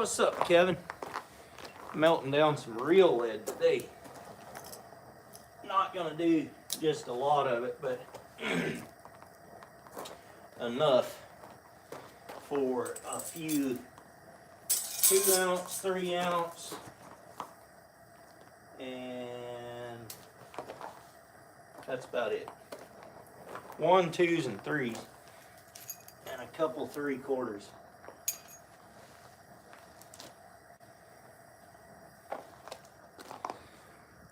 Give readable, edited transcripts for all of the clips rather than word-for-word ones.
What's up, Kevin? Melting down some real lead today. Not gonna do just a lot of it, but enough for a few 2 ounce, 3 ounce, and that's about it. 1, 2s, and 3s, and a couple 3/4.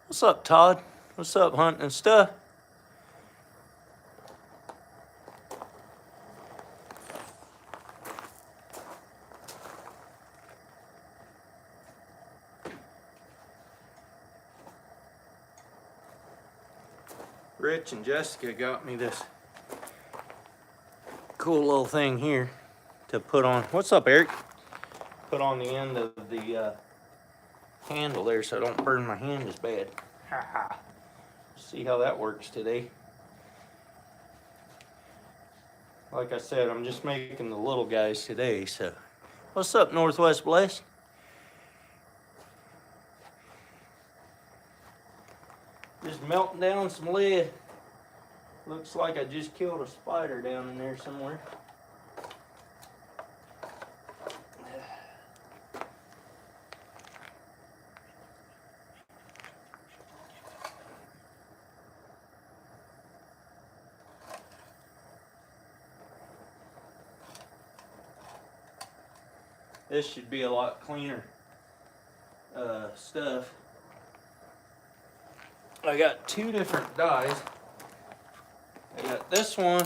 What's up, Todd? What's up, hunting and stuff? Rich and Jessica got me this cool little thing here to put on. What's up, Eric? Put on the end of the handle there so I don't burn my hand as bad. See how that works today. Like I said, I'm just making the little guys today. So, what's up, Northwest Bless? Just melting down some lead. Looks like I just killed a spider down in there somewhere. This should be a lot cleaner stuff. I got 2 different dyes. I got this one.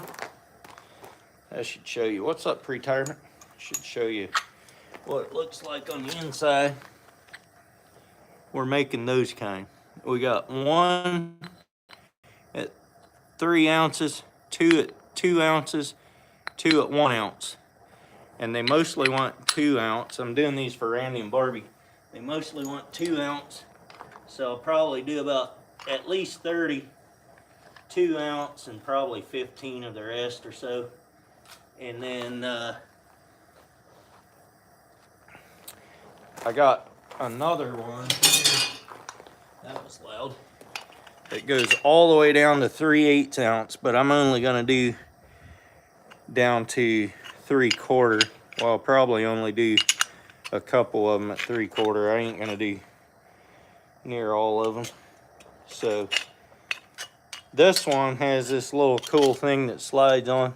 That should show you. What's up, pre-retirement? Should show you what it looks like on the inside. We're making those kind. We got 1 at 3 ounces, 2 at 2 ounces, 2 at 1 ounce. And they mostly want 2 ounce. I'm doing these for Randy and Barbie. They mostly want 2 ounce. So I'll probably do about at least 30 2 ounce and probably 15 of the rest or so. And then I got another one here. That was loud. It goes all the way down to 3/8 ounce, but I'm only gonna do down to 3/4. Well, I'll probably only do a couple of them at 3/4. I ain't gonna do near all of them. So this one has this little cool thing that slides on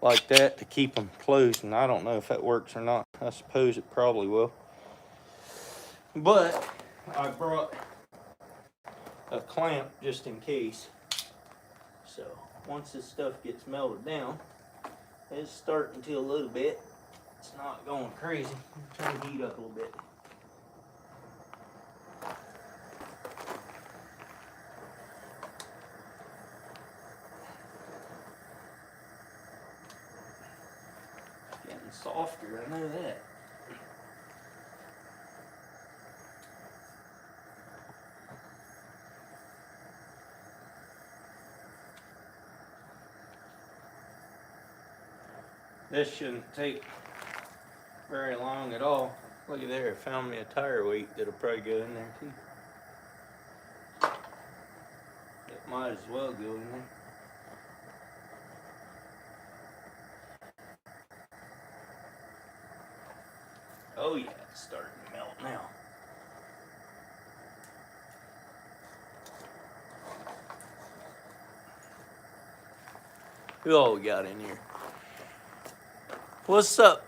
like that to keep them closed, and I don't know if that works or not. I suppose it probably will. But I brought a clamp just in case. So once this stuff gets melted down, it's starting to a little bit. It's not going crazy. I'm trying to heat up a little bit. Getting softer, I know that. This shouldn't take very long at all. Look at there, I found me a tire weight that'll probably go in there too. It might as well go in there. Oh yeah, it's starting to melt now. Who all we got in here? What's up?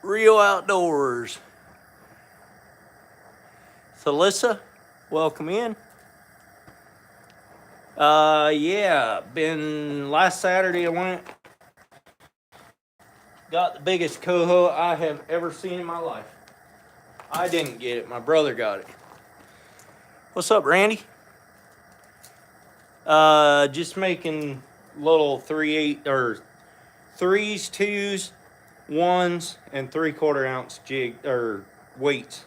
Real Outdoors. Thalissa, welcome in. Yeah, been last Saturday I went. Got the biggest coho I have ever seen in my life. I didn't get it, my brother got it. What's up, Randy? Just making little 3/8 or 3s, 2s, 1s, and 3/4 ounce jig or weights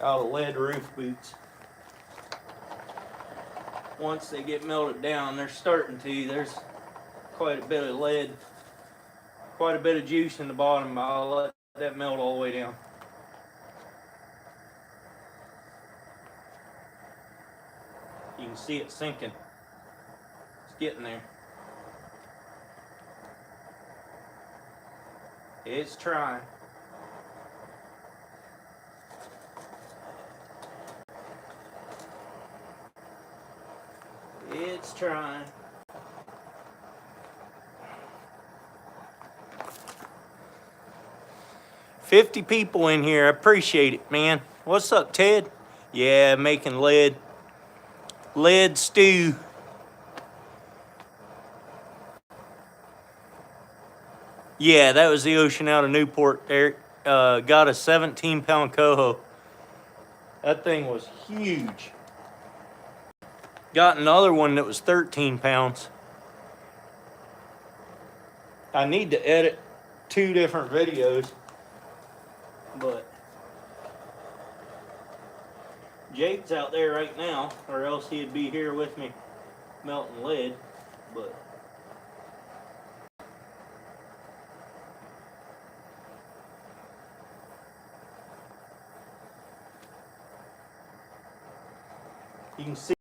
out of lead roof boots. Once they get melted down, they're starting to. There's quite a bit of lead, quite a bit of juice in the bottom. I'll let that melt all the way down. You can see it sinking. It's getting there. It's trying. It's trying. $50 people in here. I appreciate it, man. What's up, Ted? Yeah, making lead stew. Yeah, that was the ocean out of Newport, Eric. Got a 17-pound coho. That thing was huge. Got another one that was 13 pounds. I need to edit 2 different videos, but Jake's out there right now, or else he'd be here with me melting lead, but you can see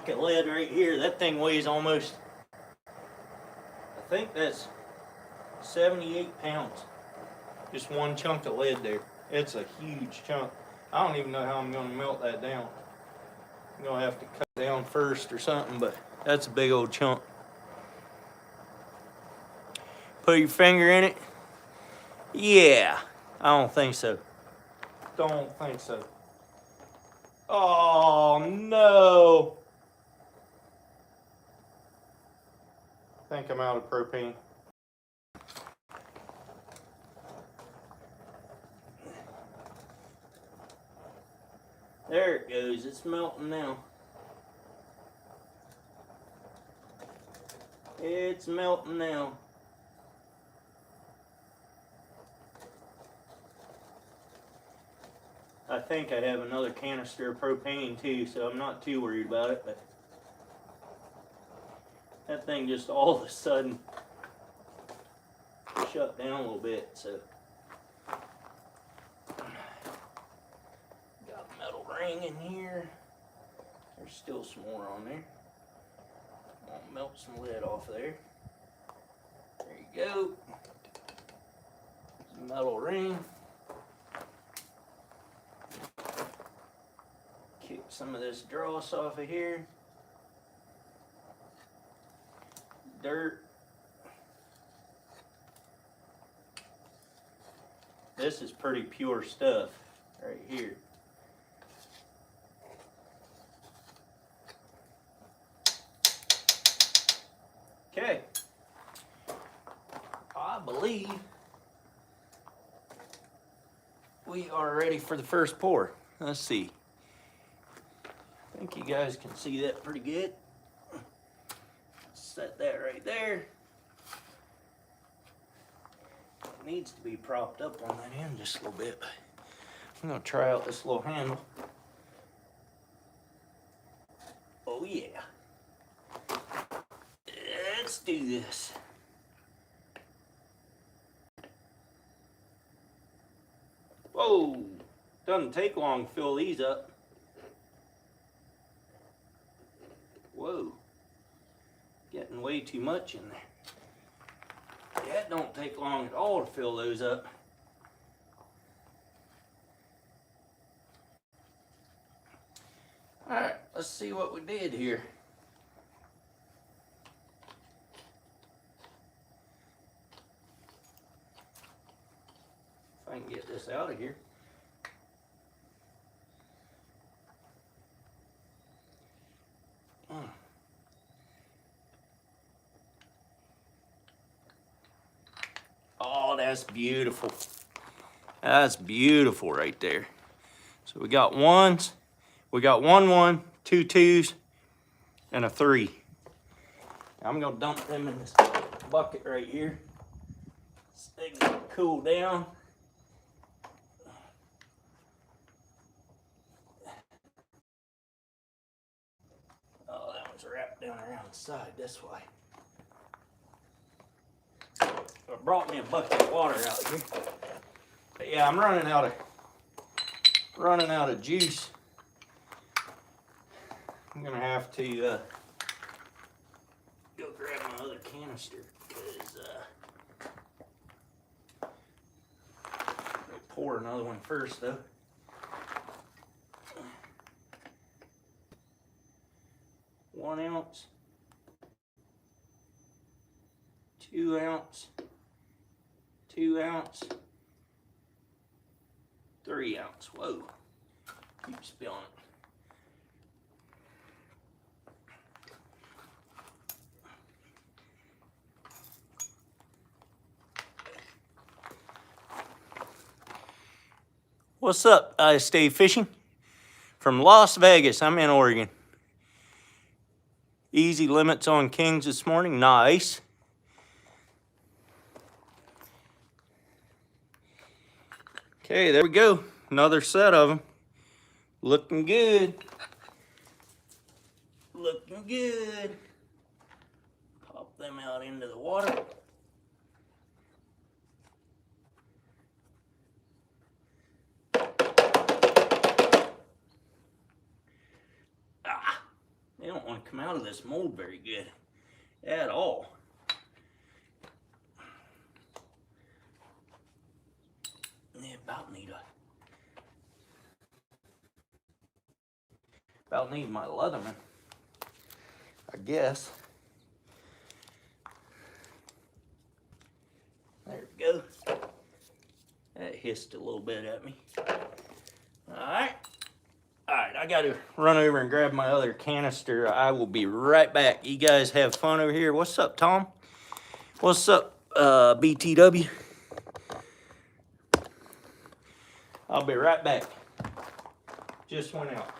the lead right here. That thing weighs almost, I think that's 78 pounds. Just one chunk of lead there. It's a huge chunk. I don't even know how I'm going to melt that down. I'm going to have to cut it down first or something, but that's a big old chunk. Put your finger in it. Yeah, I don't think so. Don't think so. Oh, no. I think I'm out of propane. There it goes. It's melting now. It's melting now. I think I have another canister of propane too, so I'm not too worried about it, but that thing just all of a sudden shut down a little bit, so. Got a metal ring in here. There's still some more on there. I'll melt some lead off there. There you go. Metal ring. Kick some of this dross off of here. Dirt. This is pretty pure stuff right here. Okay. I believe we are ready for the first pour. Let's see. I think you guys can see that pretty good. Set that right there. It needs to be propped up on that end just a little bit. I'm gonna try out this little handle. Oh yeah. Let's do this. Whoa, doesn't take long to fill these up. Whoa, getting way too much in there. Yeah, it don't take long at all to fill those up. All right, let's see what we did here. If I can get this out of here. Oh, that's beautiful. That's beautiful right there. So we got ones, we got one, 2 2s, and a 3. I'm gonna dump them in this bucket right here. So they can cool down. Oh, that one's wrapped down around the side, that's why. I brought me a bucket of water out here. But yeah, I'm running out of juice. I'm gonna have to go grab my other canister because I'll pour another one first though. One ounce, 2 ounce, 2 ounce, 3 ounce. Whoa, keep spilling it. What's up? I stay fishing from Las Vegas. I'm in Oregon. Easy limits on kings this morning. Nice. Okay, there we go. Another set of them. Looking good. Looking good. Pop them out into the water. They don't want to come out of this mold very good at all. They about need my Leatherman, I guess. There we go. That hissed a little bit at me. Alright, I gotta run over and grab my other canister. I will be right back. You guys have fun over here. What's up, Tom? What's up, BTW? I'll be right back. Just went out.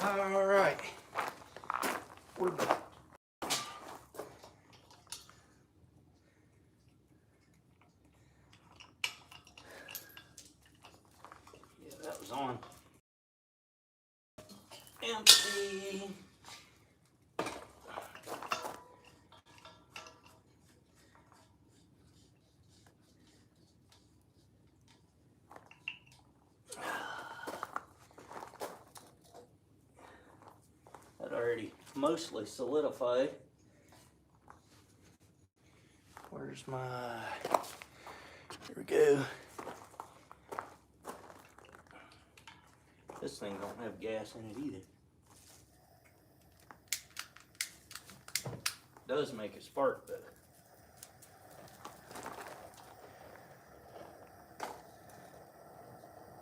All right, we're back. Yeah, that was on. Empty. That already mostly solidified. Where's my, here we go. This thing don't have gas in it either. Does make a spark though.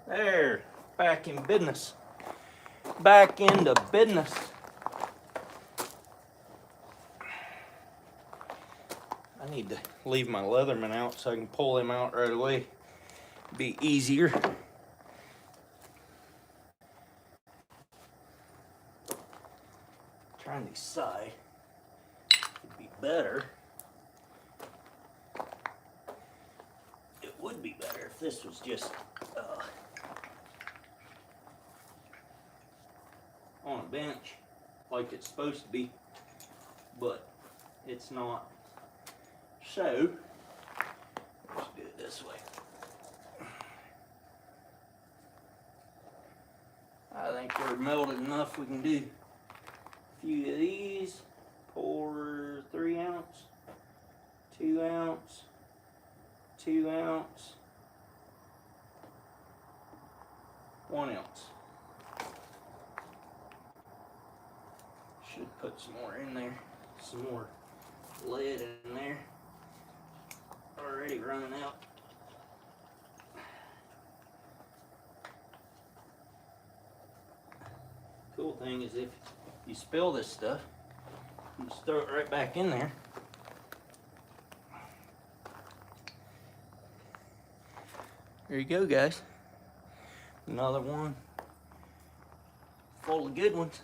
There, back in business. Back into business. I need to leave my Leatherman out so I can pull him out right away. Be easier. Trying to decide would be better. It would be better if this was just on a bench like it's supposed to be, but it's not. So let's do it this way. I think we're melted enough. We can do a few of these. Pour 3 ounce, 2 ounce, 2 ounce, 1 ounce. some more lead in there. Already running out. Cool thing is if you spill this stuff, you just throw it right back in there. There you go, guys. Another one full of good ones.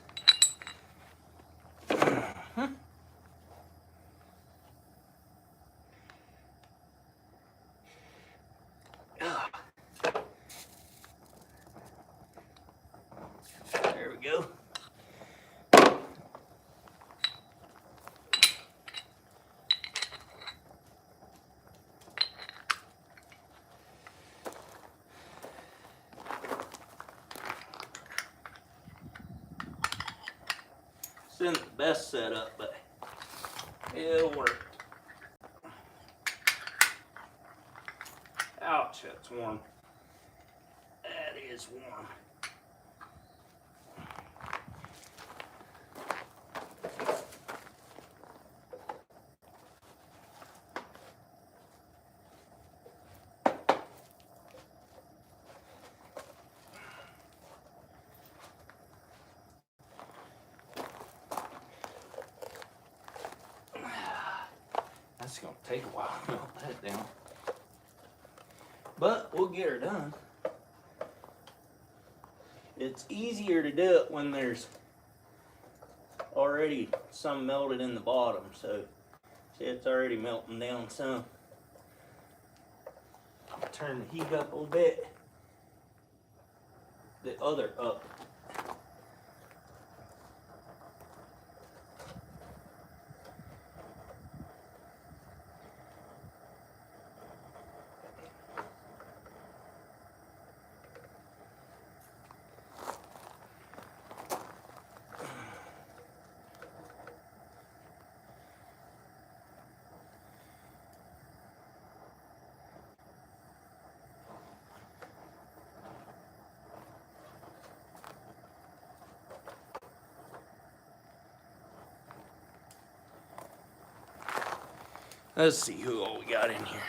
There we go. This isn't the best setup, but it'll work. Ouch, that's warm. That is warm. That's gonna take a while to melt that down. But we'll get her done. It's easier to do it when there's already some melted in the bottom. So see, it's already melting down some. I'll turn the heat up a little bit. The other up. Let's see who all we got in here.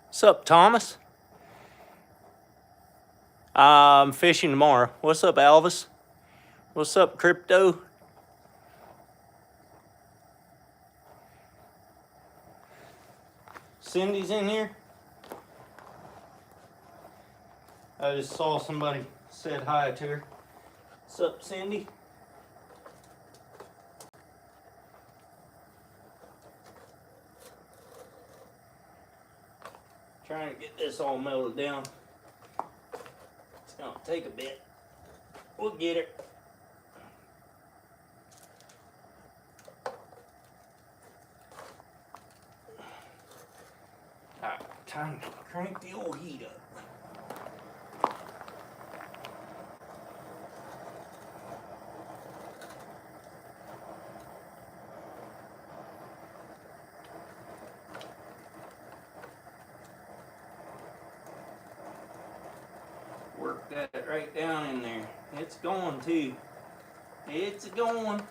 What's up, Thomas? I'm fishing tomorrow. What's up, Alvis? What's up, Crypto? Cindy's in here. I just saw somebody said hi to her. What's up, Cindy? Trying to get this all melted down. It's gonna take a bit. We'll get it. Alright, time to crank the old heat up. Work that right down in there. It's going too. It's going.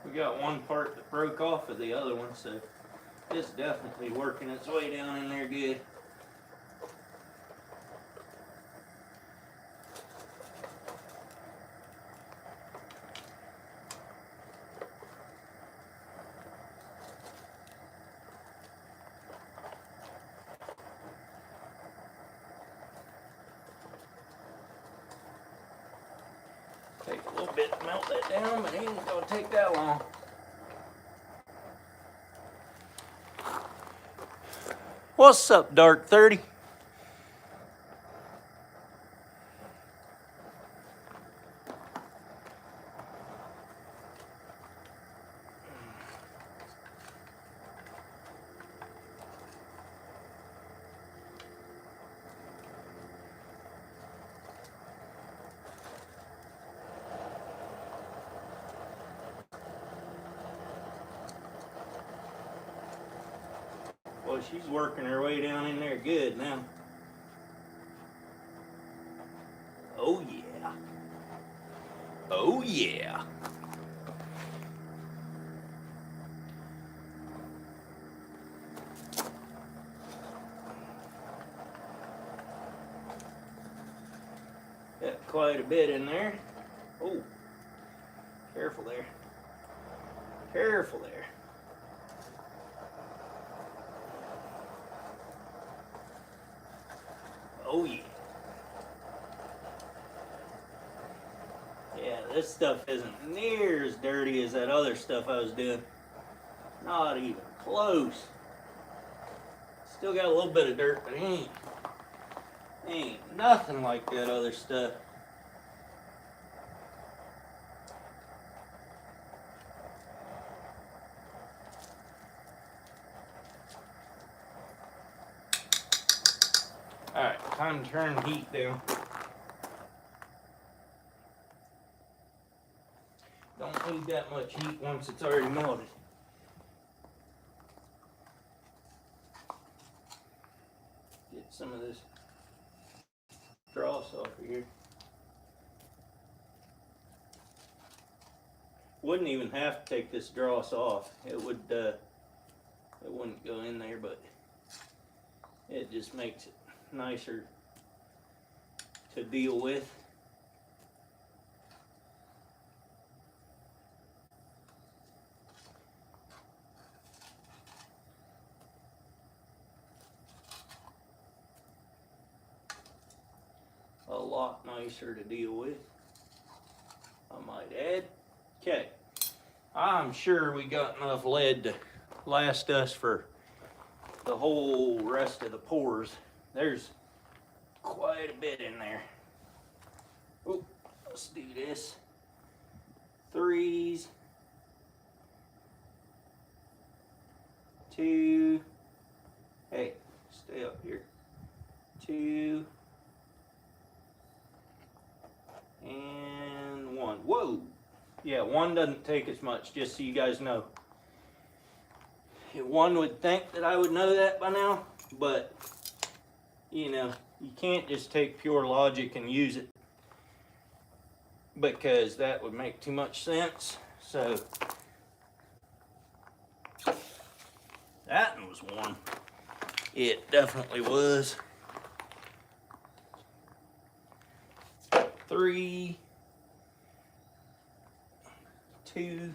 We got one part that broke off of the other one, so it's definitely working its way down in there good. Take a little bit to melt that down, but it ain't gonna take that long. What's up, Dark 30? she's working her way down in there good now. Oh yeah. Oh yeah. Got quite a bit in there. Oh, careful there. Careful there. Oh yeah. Yeah, this stuff isn't near as dirty as that other stuff I was doing. Not even close. Still got a little bit of dirt, but ain't nothing like that other stuff. Alright, time to turn the heat down. Don't need that much heat once it's already melted. Get some of this dross off of here. Wouldn't even have to take this dross off. It wouldn't go in there, but it just makes it nicer to deal with. A lot nicer to deal with, I might add. Okay, I'm sure we got enough lead to last us for the whole rest of the pours. There's quite a bit in there. Oh, let's do this. 3s, 2, hey, stay up here. 2, and 1. Whoa! Yeah, 1 doesn't take as much, just so you guys know. One would think that I would know that by now, but you know, you can't just take pure logic and use it, because that would make too much sense. So that one was 1. It definitely was. 3, 2.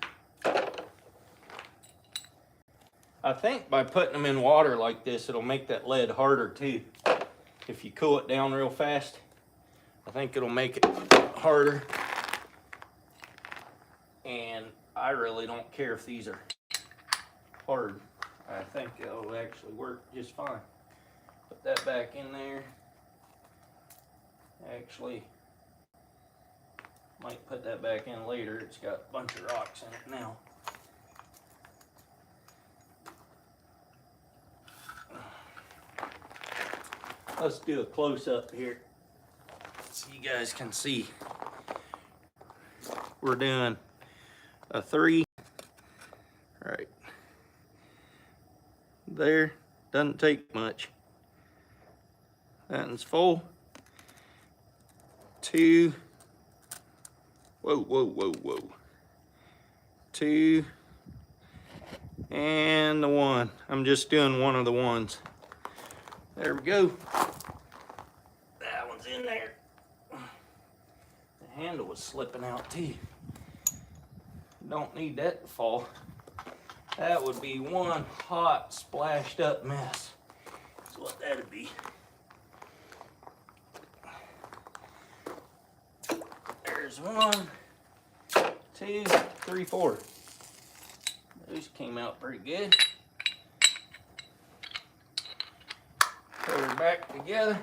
I think by putting them in water like this, it'll make that lead harder too. If you cool it down real fast, I think it'll make it harder. And I really don't care if these are hard. I think it'll actually work just fine. Put that back in there. Actually, might put that back in later. It's got a bunch of rocks in it now. Let's do a close-up here so you guys can see. We're doing a 3. Right there. Doesn't take much. That one's full. 2. Whoa, whoa, whoa, whoa. 2. And the 1. I'm just doing one of the ones. There we go. That one's in there. The handle was slipping out too. Don't need that to fall. That would be one hot, splashed up mess. That's what that'd be. There's 1, 2, 3, 4. Those came out pretty good. Put her back together.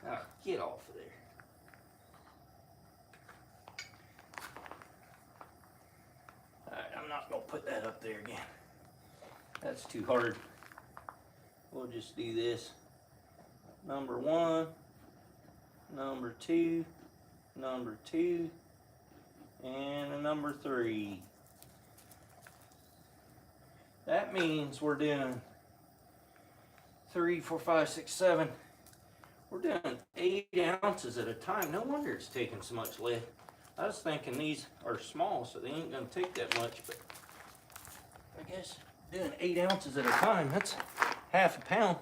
Now get off of there. Alright, I'm not going to put that up there again. That's too hard. We'll just do this. Number 1. number 2, number 2, and a number 3. That means we're doing 3, 4, 5, 6, 7. We're doing 8 ounces at a time. No wonder it's taking so much lead. I was thinking these are small, so they ain't gonna take that much, but I guess doing 8 ounces at a time, that's half a pound.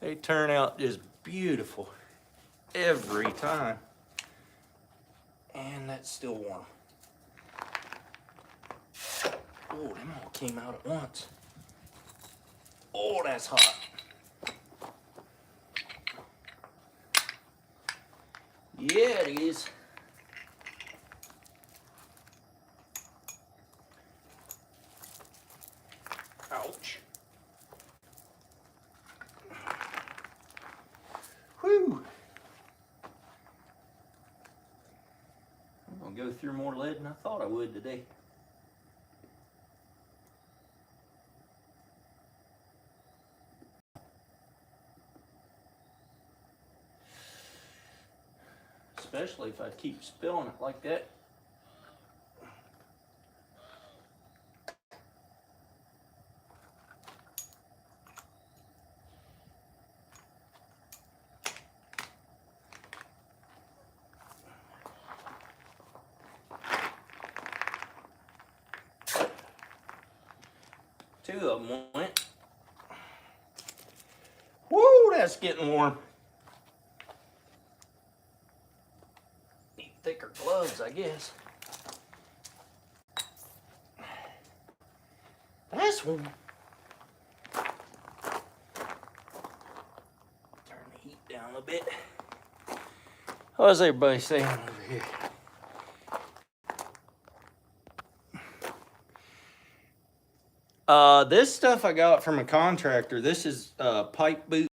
They turn out just beautiful every time. And that's still warm. Oh, them all came out at once. Oh, that's hot. Yeah, it is. Ouch. Whew. I'm gonna go through more lead than I thought I would today. Especially if I keep spilling it like that. Two of them went. Woo, that's getting warm. Need thicker gloves, I guess. That's warm. Turn the heat down a bit. How's everybody saying over here? This stuff I got from a contractor. This is pipe boot,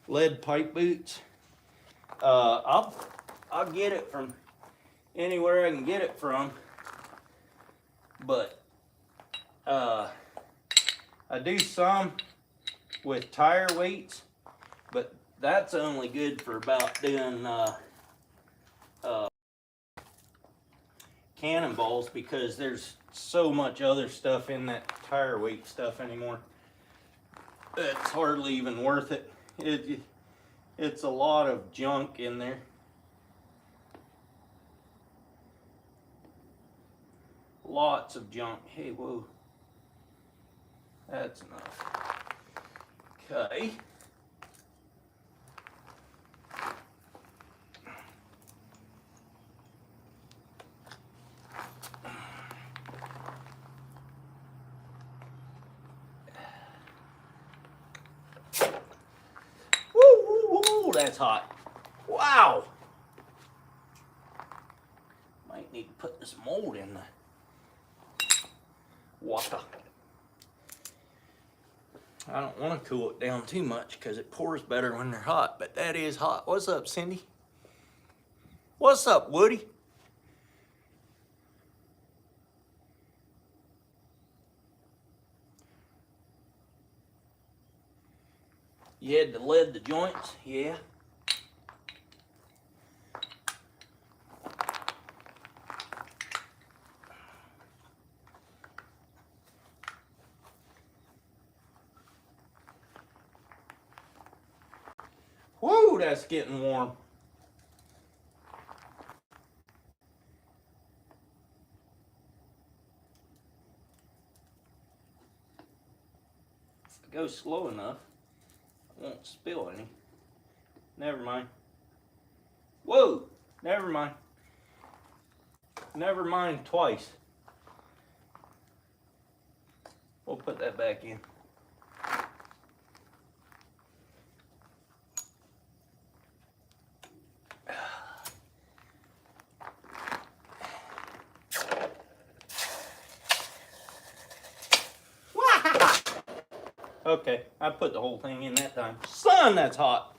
lead pipe boots. I'll get it from anywhere I can get it from, but I do some with tire weights, but that's only good for about doing cannonballs, because there's so much other stuff in that tire weight stuff anymore. It's hardly even worth it. It's a lot of junk in there. Lots of junk. Hey, whoa. That's enough. Okay. That's hot. Wow. Might need to put this mold in the water. I don't want to cool it down too much because it pours better when they're hot, but that is hot. What's up, Cindy? What's up, Woody? You had to lead the joints? Yeah. Whoa, that's getting warm. If I go slow enough, I won't spill any. Never mind. Whoa, never mind. Never mind twice. We'll put that back in. Okay, I put the whole thing in that time. Son, that's hot.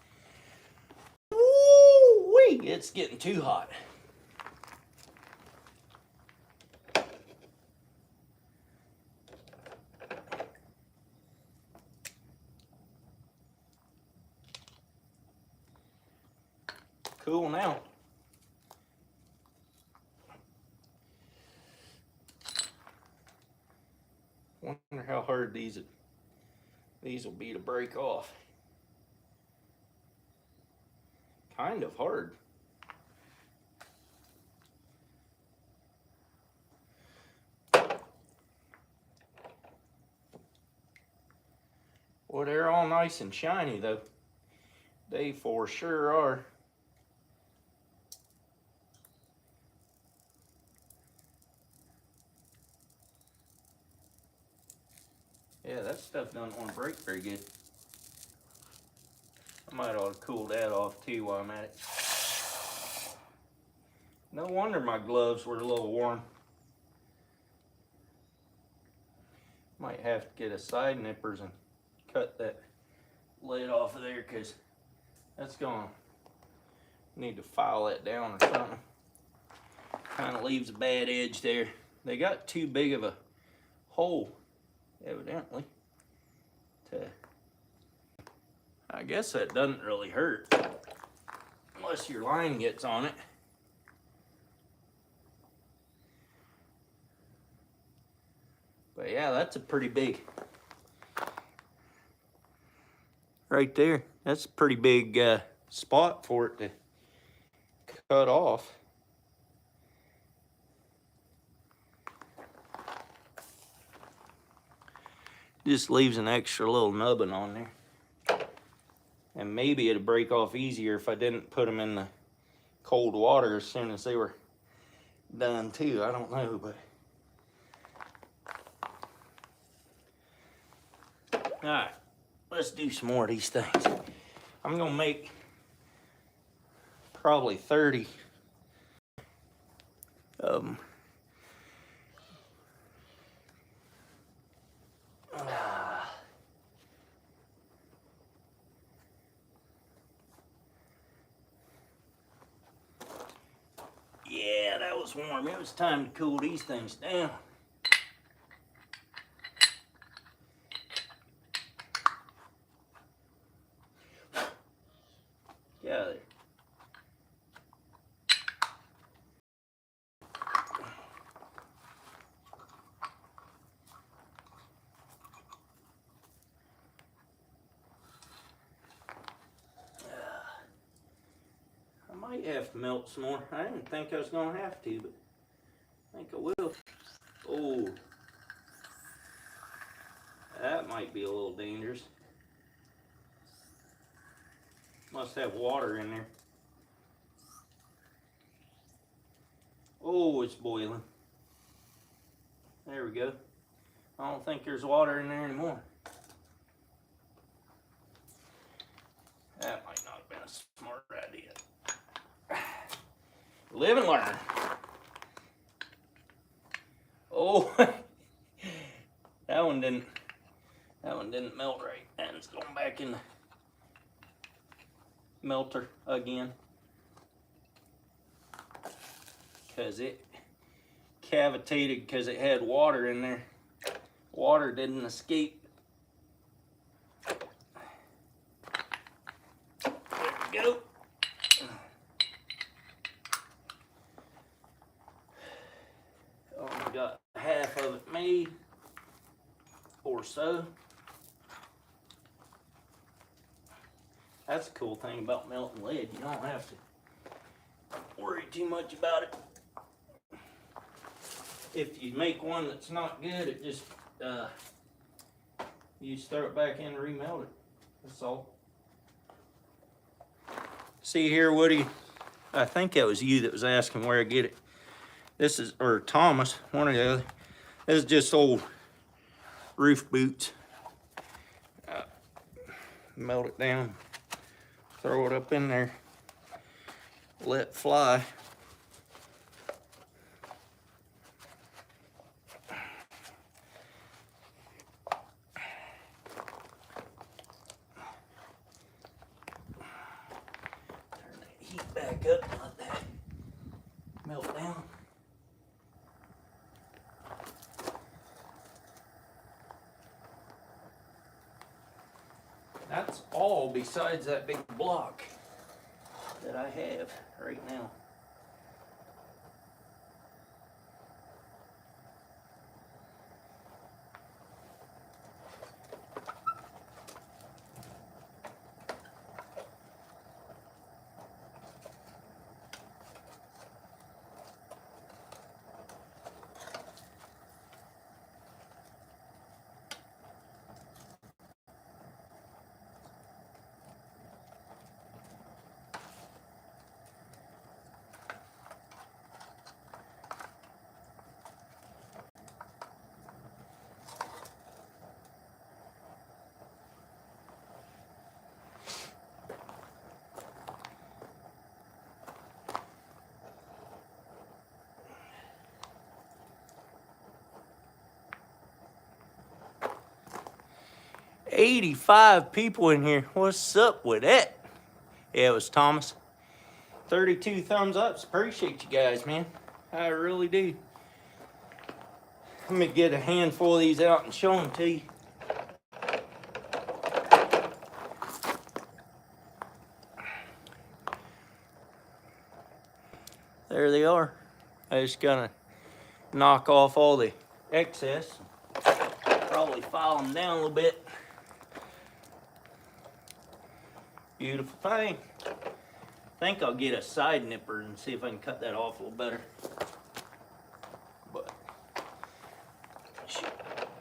Woo-wee, it's getting too hot. cool now. Wonder how hard these will be to break off. Kind of hard. Well, they're all nice and shiny though. They for sure are. Yeah, that stuff doesn't want to break very good. I might ought to cool that off too while I'm at it. No wonder my gloves were a little warm. Might have to get a side nippers and cut that lid off of there, because that's gonna need to file that down or something. Kind of leaves a bad edge there. They got too big of a hole, evidently. I guess that doesn't really hurt unless your line gets on it. But yeah, that's a pretty big, right there. That's a pretty big spot for it to cut off. Just leaves an extra little nubbin on there. And maybe it'd break off easier if I didn't put them in the cold water as soon as they were done too. I don't know, but. All right, let's do some more of these things. I'm gonna make probably 30 of them. Yeah, that was warm. It was time to cool these things down. Get out of there. I might have to melt some more. I didn't think I was going to have to, but I think I will. Oh, that might be a little dangerous. Must have water in there. Oh, it's boiling. There we go. I don't think there's water in there anymore. That might not have been a smart idea. Live and learn. Oh, that one didn't melt right. And it's going back in the melter again, because it cavitated because it had water in there. Water didn't escape. There we go. Only got half of it made or so. That's the cool thing about melting lead. You don't have to worry too much about it. If you make one that's not good, it just you just throw it back in and remelt it. That's all. See here, Woody, I think that was you that was asking where I get it. This is, or Thomas, one or the other. This is just old roof boots. Melt it down, throw it up in there, let fly. Turn that heat back up and let that melt down. That's all besides that big block that that I have right now. $85 people in here. What's up with that? Yeah, it was Thomas. 32 thumbs ups. Appreciate you guys, man. I really do. Let me get a handful of these out and show them to you. There they are. I just gotta knock off all the excess. Probably file them down a little bit. Beautiful thing. I think I'll get a side nipper and see if I can cut that off a little better. But I should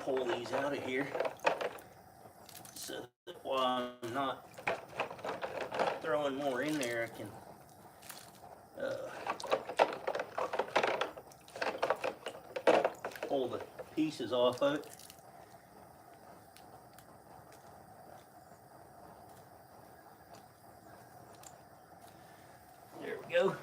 pull these out of here so that while I'm not throwing more in there, I can pull the pieces off of it. There we go.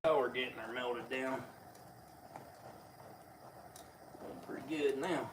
Oh, we're getting her melted down. Looking pretty good now.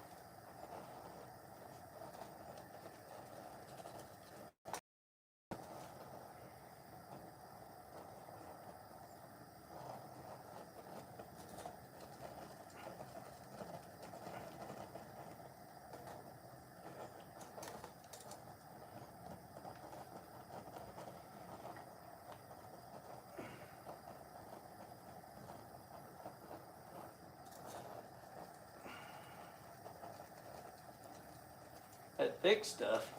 That thick stuff,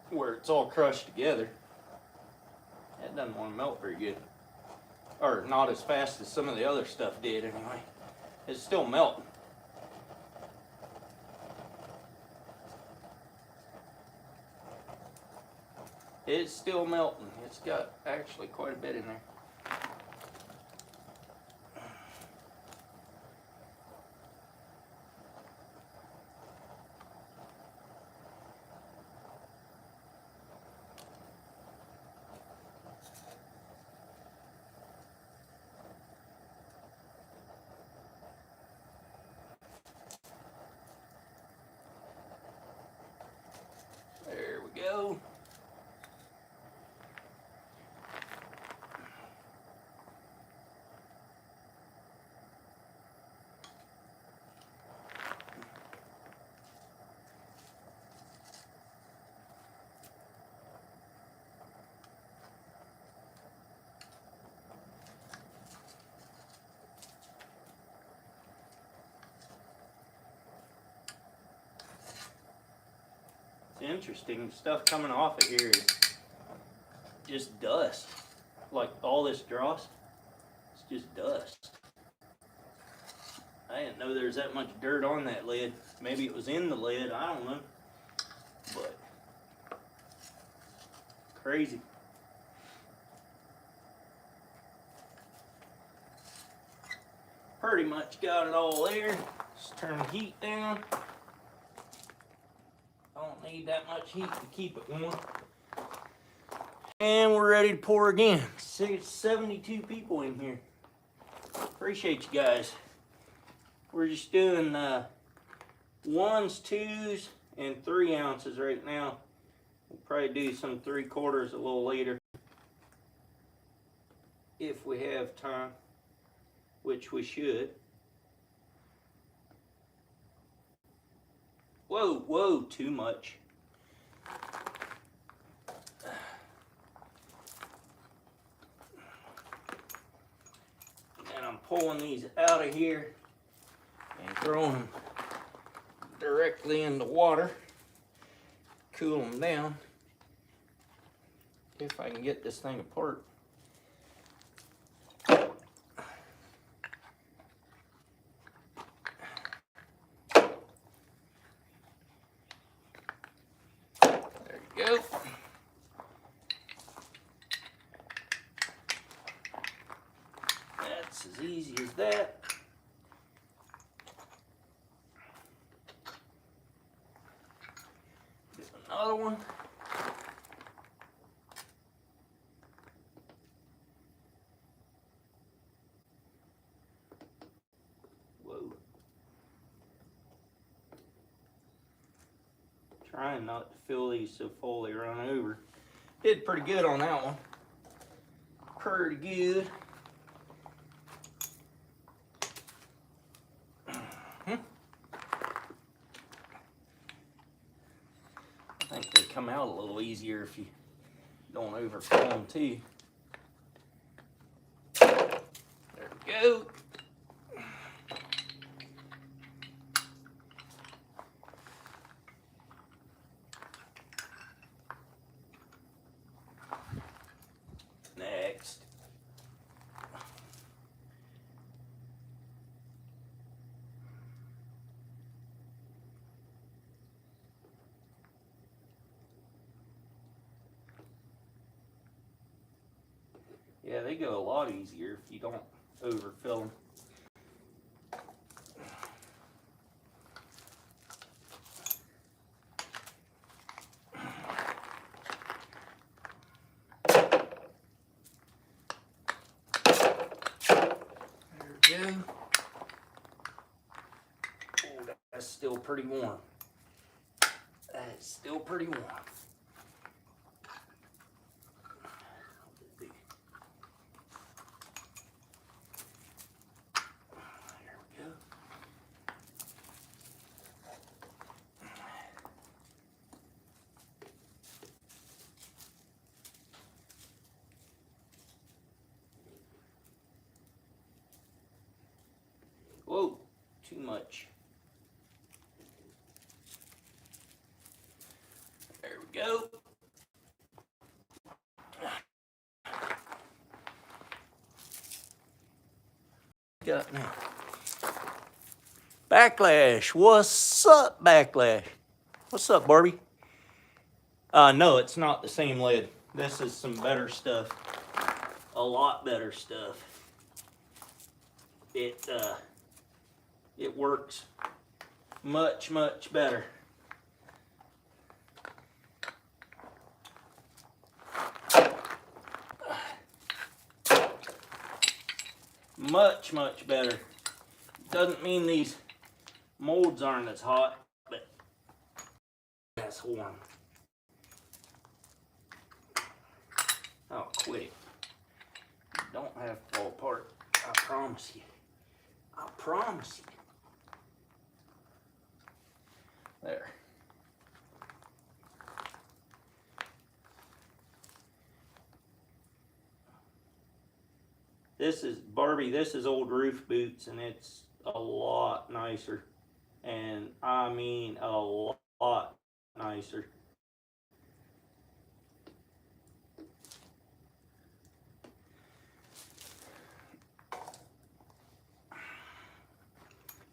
where it's all crushed together, that doesn't want to melt very good. Or not as fast as some of the other stuff did anyway. It's still melting. It's still melting. It's got actually quite a bit in there. There we go. It's interesting, stuff coming off of here is just dust. Like all this dross, it's just dust. I didn't know there was that much dirt on that lid. Maybe it was in the lid, I don't know. But crazy. Pretty much got it all there. Just turn the heat down. I don't need that much heat to keep it warm. And we're ready to pour again. 72 people in here. Appreciate you guys. We're just doing 1s, 2s, and 3 ounces right now. We'll probably do some 3/4 a little later, if we have time, which we should. Whoa, whoa, too much. And I'm pulling these out of here and throwing them directly in the water. Cool them down. If I can get this thing apart. There you go. That's as easy as that. Do another one. Whoa. Trying not to fill these so full they run over. Did pretty good on that one. Pretty good. I think they come out a little easier if you don't overfill them too. There we go. Next. Yeah, they go a lot easier if you don't overfill them. There we go. Oh, that's still pretty warm. That's still pretty warm. Whoa, too much. There we go. Got now. Backlash. What's up, Backlash? What's up, Barbie? No, it's not the same lead. This is some better stuff. A lot better stuff. It works much, much better. Much, much better. Doesn't mean these molds aren't as hot, but that's warm. Oh, quit it. You don't have to fall apart. I promise you. I promise you. There. This is, Barbie, this is old roof boots, and it's a lot nicer. And I mean a lot nicer.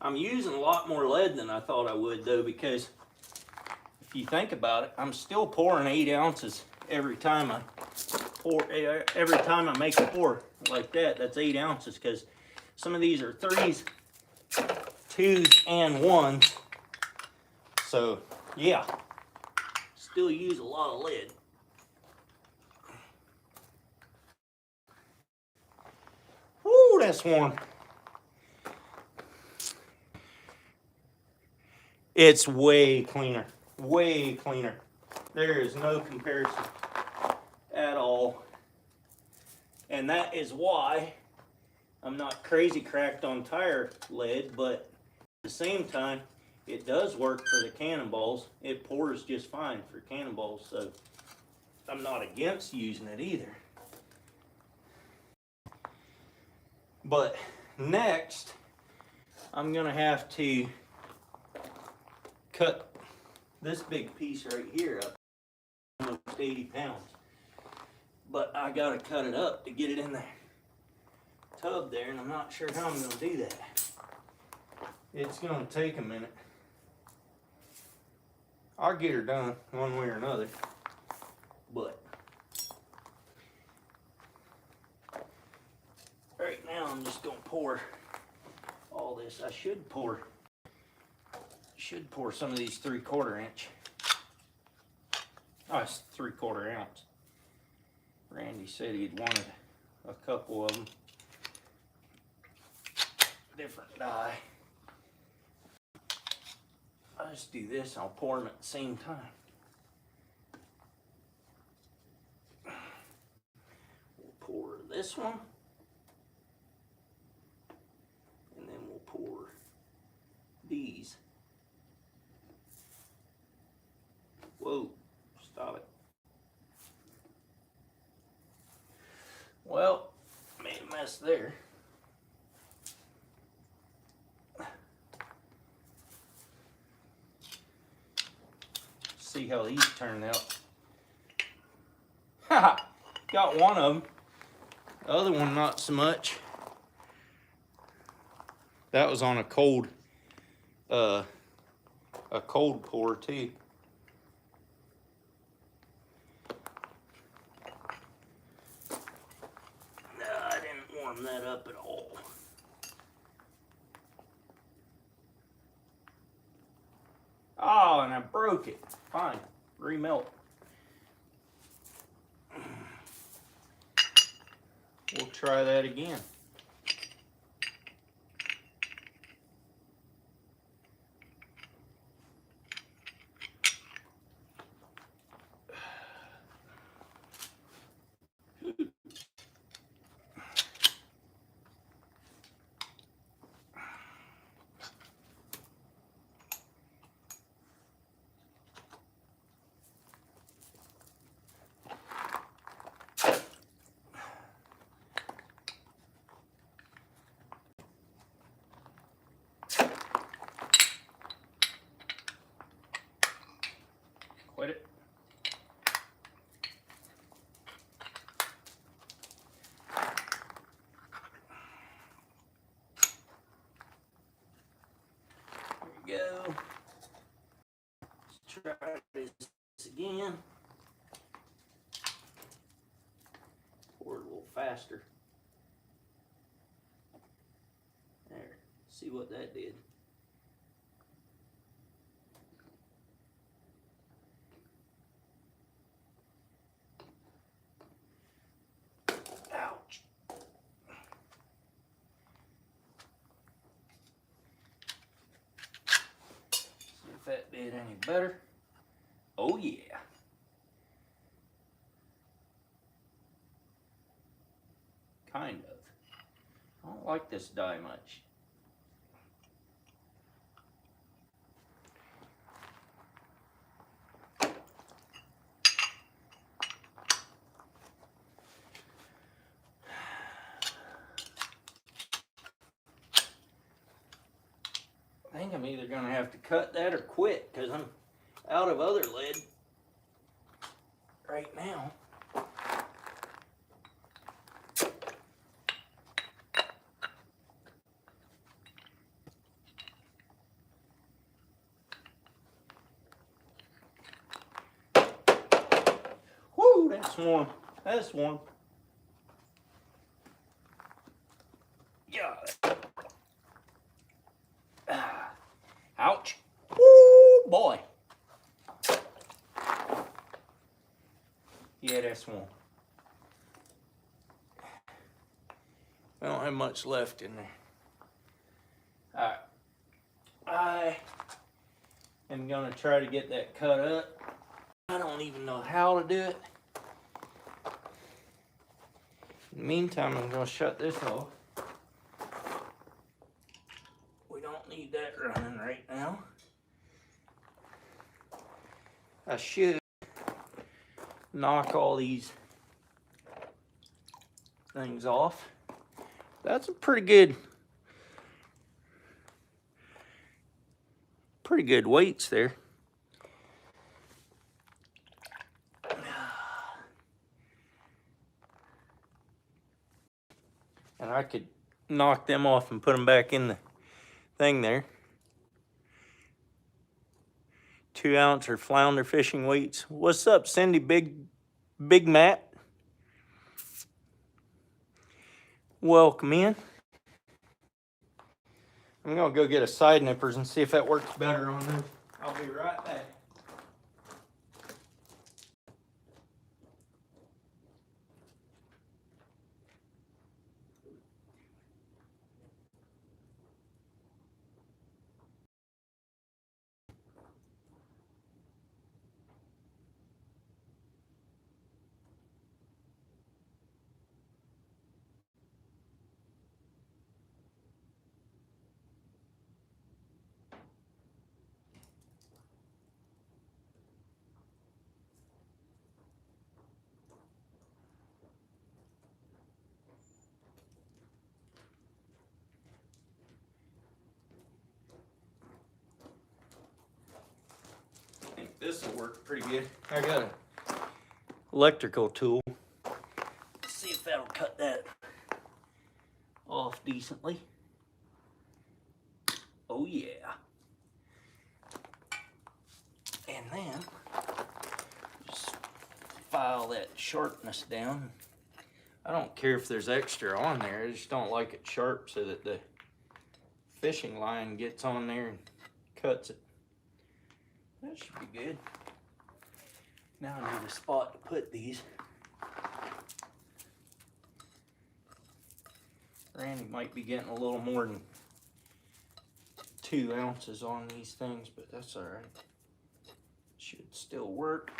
I'm using a lot more lead than I thought I would, though, because if you think about it, I'm still pouring 8 ounces every time I pour. Every time I make a pour like that, that's 8 ounces, because some of these are 3s, 2s, and 1s. So yeah, still use a lot of lead. that's warm. It's way cleaner. Way cleaner. There is no comparison at all. And that is why I'm not crazy cracked on tire lead, but at the same time, it does work for the cannonballs. It pours just fine for cannonballs, so I'm not against using it either. But next, I'm gonna have to cut this big piece right here up, almost 80 pounds. But I gotta cut it up to get it in the tub there, and I'm not sure how I'm gonna do that. It's gonna take a minute. I'll get her done one way or another. But right now I'm just gonna pour all this. I should pour some of these 3/4 inch. Oh, it's 3/4 ounce. Randy said he'd wanted a couple of them. Different dye. I'll just do this, I'll pour them at the same time. We'll pour this one. And then we'll pour these. Whoa, stop it. Well, made a mess there. See how these turn out. Haha, got one of them. The other one not so much. That was on a cold pour too. No, I didn't warm that up at all. Oh, and I broke it. Fine, remelt. We'll try that again. Quit it. There we go. Let's try this again. Pour it a little faster. There. See what that did. Ouch. See if that did any better. Oh yeah. Kind of. I don't like this dye much. I think I'm either gonna have to cut that or quit because I'm out of other lead right now. Whoo, that's warm. That's warm. Yeah. Ouch. Woo, boy. Yeah, that's one. Well, have much left in there. Alright. I am gonna try to get that cut up. I don't even know how to do it. In the meantime, I'm gonna shut this off. We don't need that running right now. I should knock all these things off. That's a pretty good weights there. And I could knock them off and put them back in the thing there. 2 ounce or flounder fishing weights. What's up, Cindy? Big Matt? Welcome in. I'm gonna go get a side nippers and see if that works better on this. I'll be right back. I think this will work pretty good. I got an electrical tool. Let's see if that'll cut that off decently. Oh yeah. And then just file that sharpness down. I don't care if there's extra on there. I just don't like it sharp so that the fishing line gets on there and cuts it. That should be good. Now I need a spot to put these. Randy might be getting a little more than 2 ounces on these things, but that's all right. Should still work.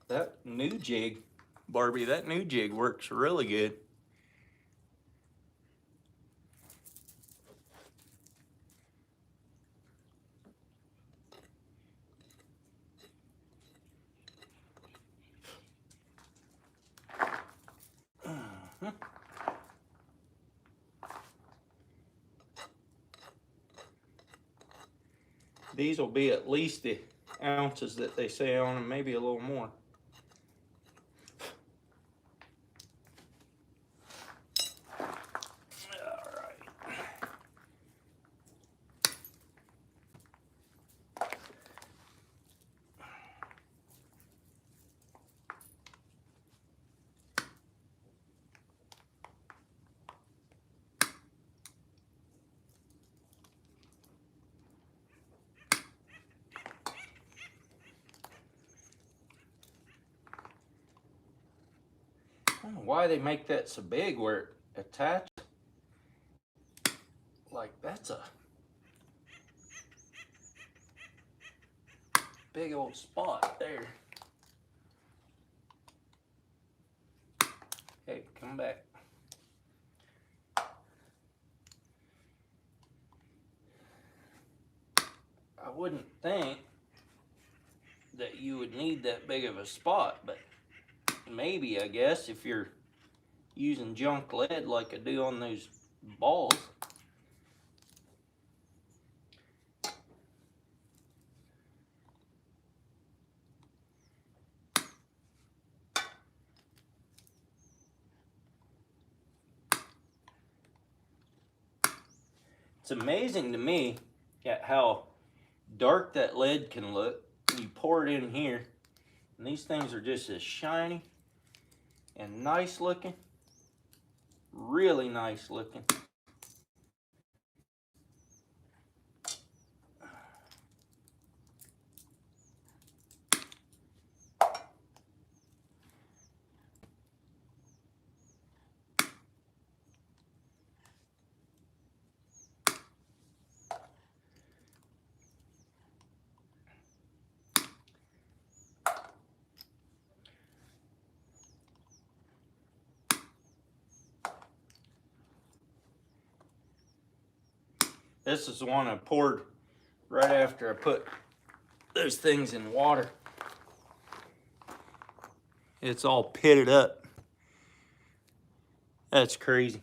That new jig, Barbie, that new jig works really good. These will be at least the ounces that they say on them, maybe a little more. I don't know why they make that so big where it attaches. Like, that's a big old spot there. Hey, come back. I wouldn't think that you would need that big of a spot, but maybe, I guess, if you're using junk lead like I do on those balls. It's amazing to me at how dark that lead can look. You pour it in here, and these things are just as shiny and nice looking. Really nice looking. This is the one I poured right after I put those things in water. It's all pitted up. That's crazy.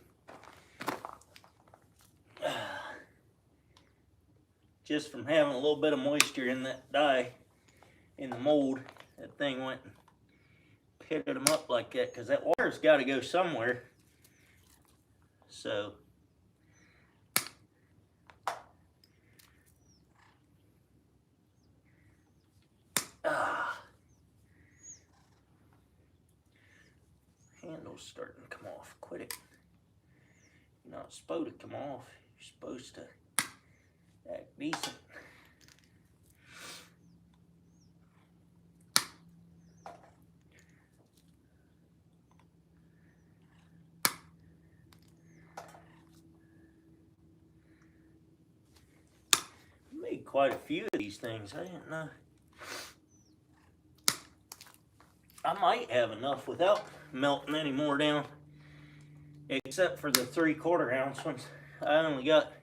Just from having a little bit of moisture in that dye, in the mold, that thing went and pitted them up like that, because that water's got to go somewhere. So handle's starting to come off. Quit it. You're not supposed to come off. You're supposed to act decent. I made quite a few of these things. I didn't know. I might have enough without melting any more down, except for the 3/4 ounce ones. I only got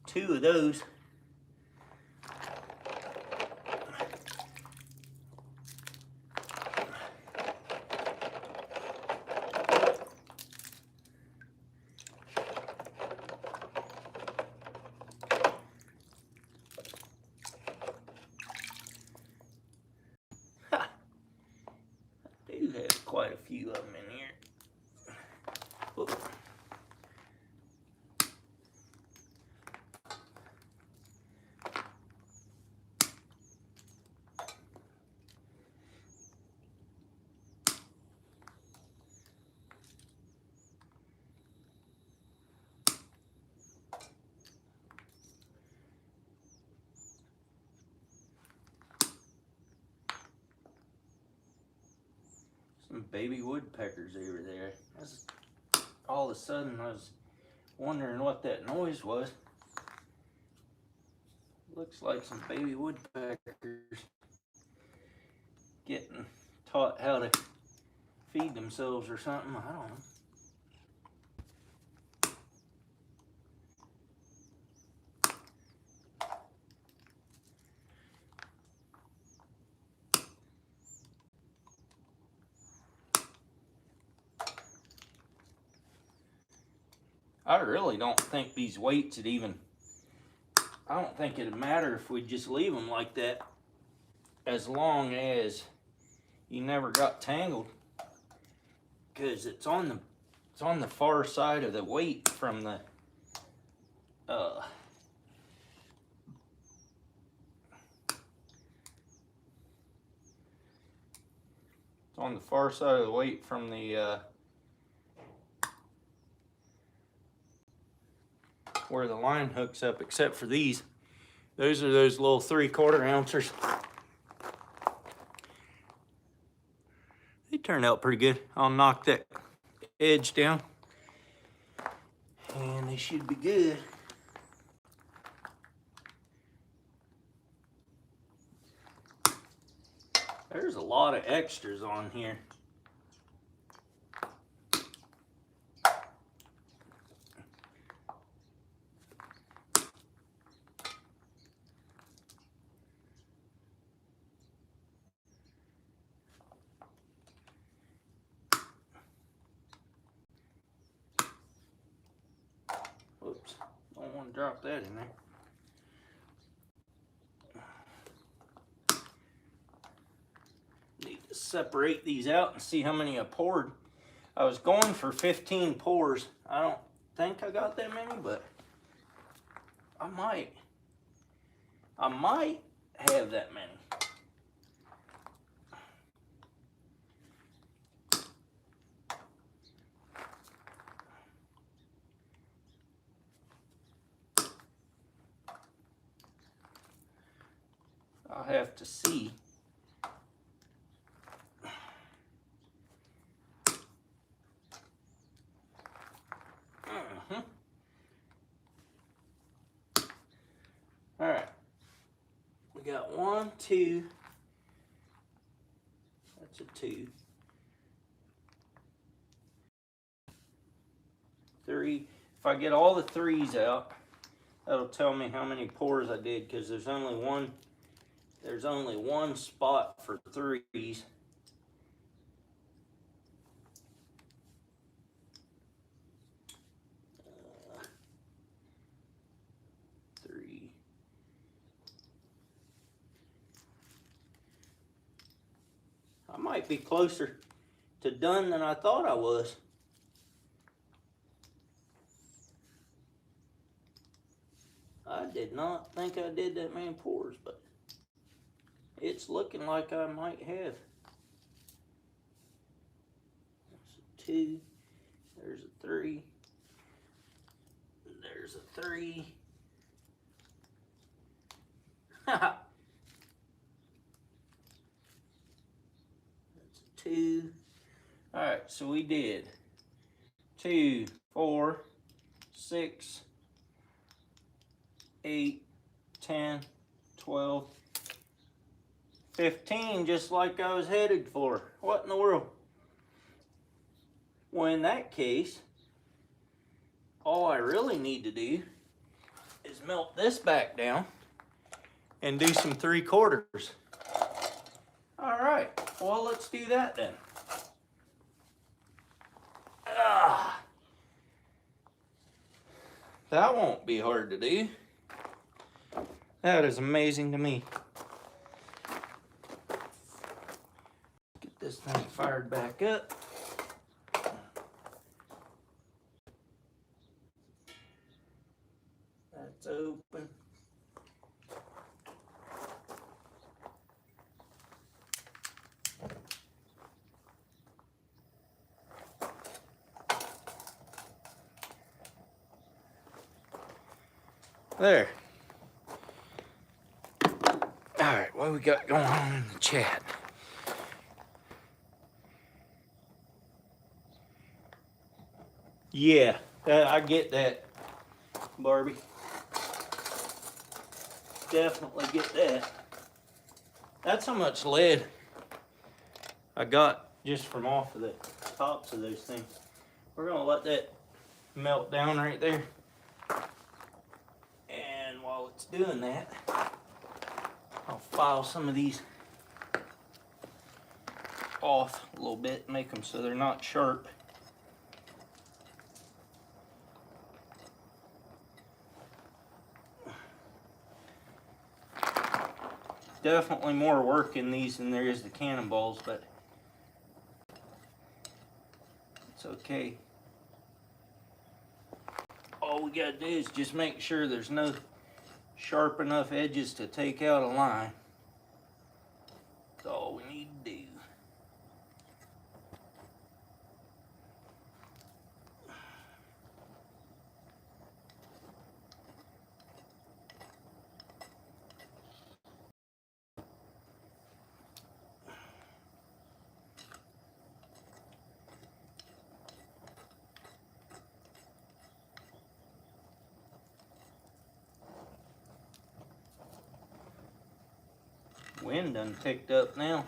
2 of those. Have quite a few of them in here. Whoop. Some baby woodpeckers over there. All of a sudden I was wondering what that noise was. Looks like some baby woodpeckers getting taught how to feed themselves or something. I don't know. I really don't think these weights would even, I don't think it'd matter if we just leave them like that, as long as you never got tangled, because it's on the far side of the weight from the it's on the far side of the weight from the where the line hooks up, except for these. Those are those little 3/4 ouncers. They turned out pretty good. I'll knock that edge down and they should be good. There's a lot of extras on here. Whoops, don't want to drop that in there. Need to separate these out and see how many I poured. I was going for 15 pours. I don't think I got that many, but I might have that many. I'll have to see. All right. We got 1, 2. That's a 2. 3. If I get all the 3s out, that'll tell me how many pours I did, because there's only one spot for 3s. I might be closer to done than I thought I was. I did not think I did that many pours, but it's looking like I might have. That's a 2. There's a 3. There's a 3. That's a 2. All right, so we did 2, 4, 6, 8, 10, 12, 15, just like I was headed for. What in the world? Well, in that case, all I really need to do is melt this back down and do some 3/4. All right, well, let's do that then. That won't be hard to do. That is amazing to me. Get this thing fired back up. That's open. There. All right, what we got going on in the chat? Yeah, I get that, Barbie. Definitely get that. That's how much lead I got just from off of the tops of those things. We're gonna let that melt down right there. And while it's doing that, I'll file some of these off a little bit, make them so they're not sharp. Definitely more work in these than there is the cannonballs, but it's okay. All we gotta do is just make sure there's no sharp enough edges to take out a line. That's all we need to do. Wind done picked up now.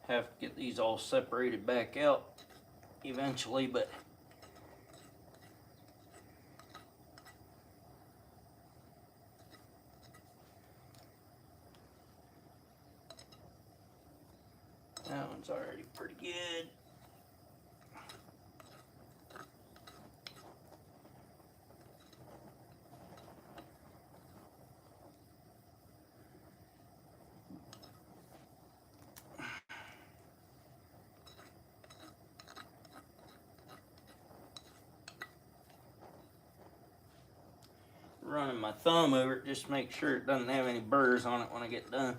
Have to get these all separated back out eventually, but that one's already pretty good. running my thumb over it just to make sure it doesn't have any burrs on it when I get done.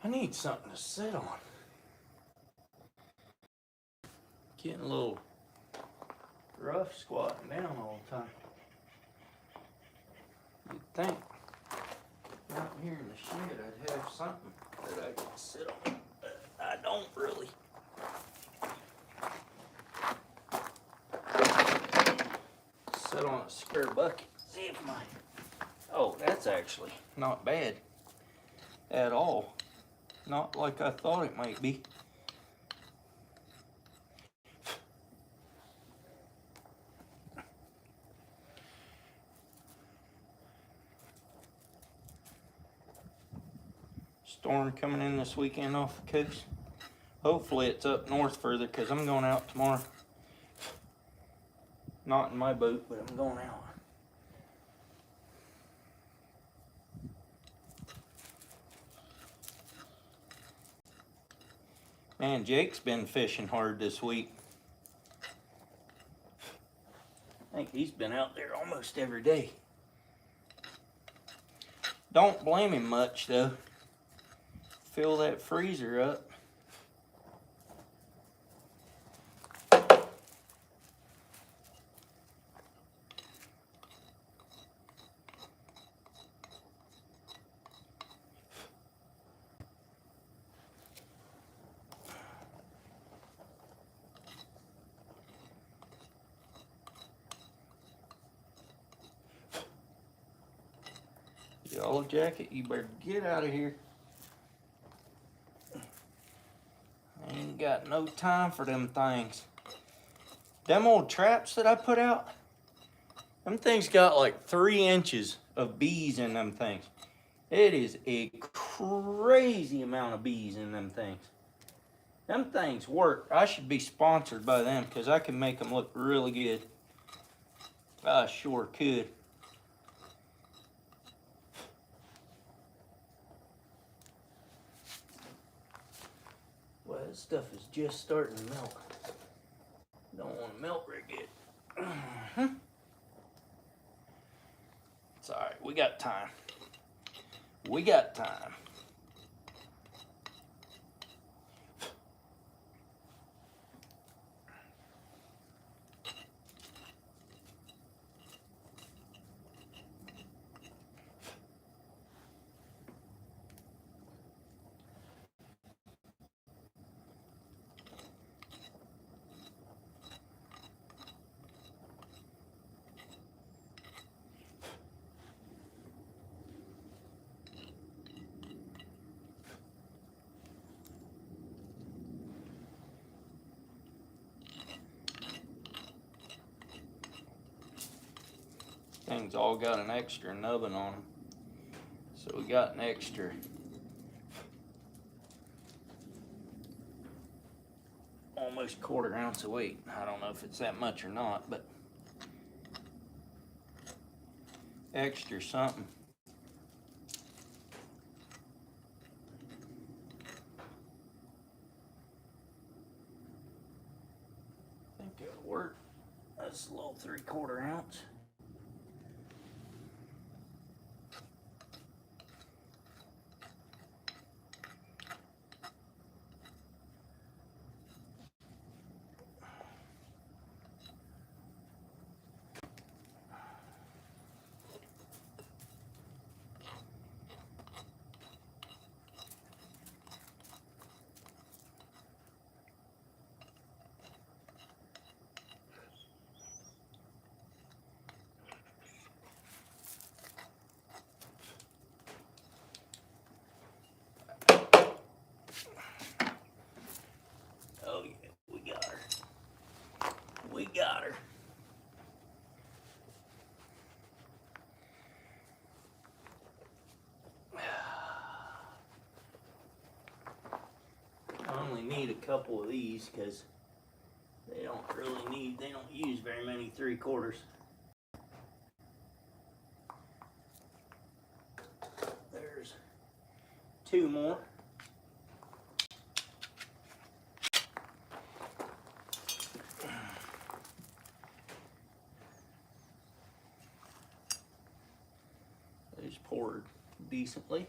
I need something to sit on. Getting a little rough squatting down all the time. You'd think out here in the shed I'd have something that I could sit on, but I don't really. Sit on a square bucket. See if my... Oh, that's actually not bad at all. Not like I thought it might be. Storm coming in this weekend off the coast. Hopefully it's up north further because I'm going out tomorrow. Not in my boat, but I'm going out. Man, Jake's been fishing hard this week. I think he's been out there almost every day. Don't blame him much though. Fill that freezer up. Yellow jacket, you better get out of here. I ain't got no time for them things. Them old traps that I put out, them things got like 3 inches of bees in them things. It is a crazy amount of bees in them things. Them things work. I should be sponsored by them because I can make them look really good. I sure could. Well, this stuff is just starting to melt. Don't want to melt very good. It's all right. We got time. We got time. Things all got an extra nubbin on them. So we got an extra almost 1/4 ounce of weight. I don't know if it's that much or not, but extra something. I think it'll work. That's a little 3/4 ounce. couple of these because they don't use very many 3/4. There's 2 more. Those poured decently.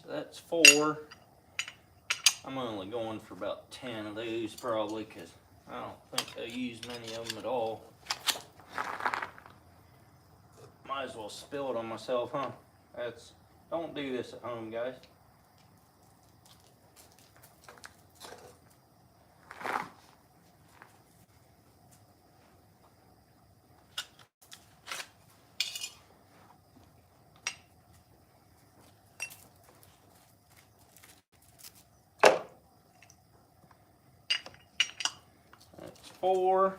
That's 4. I'm only going for about 10 of those probably because I don't think I use many of them at all. Might as well spill it on myself, huh? Don't do this at home, guys. That's 4.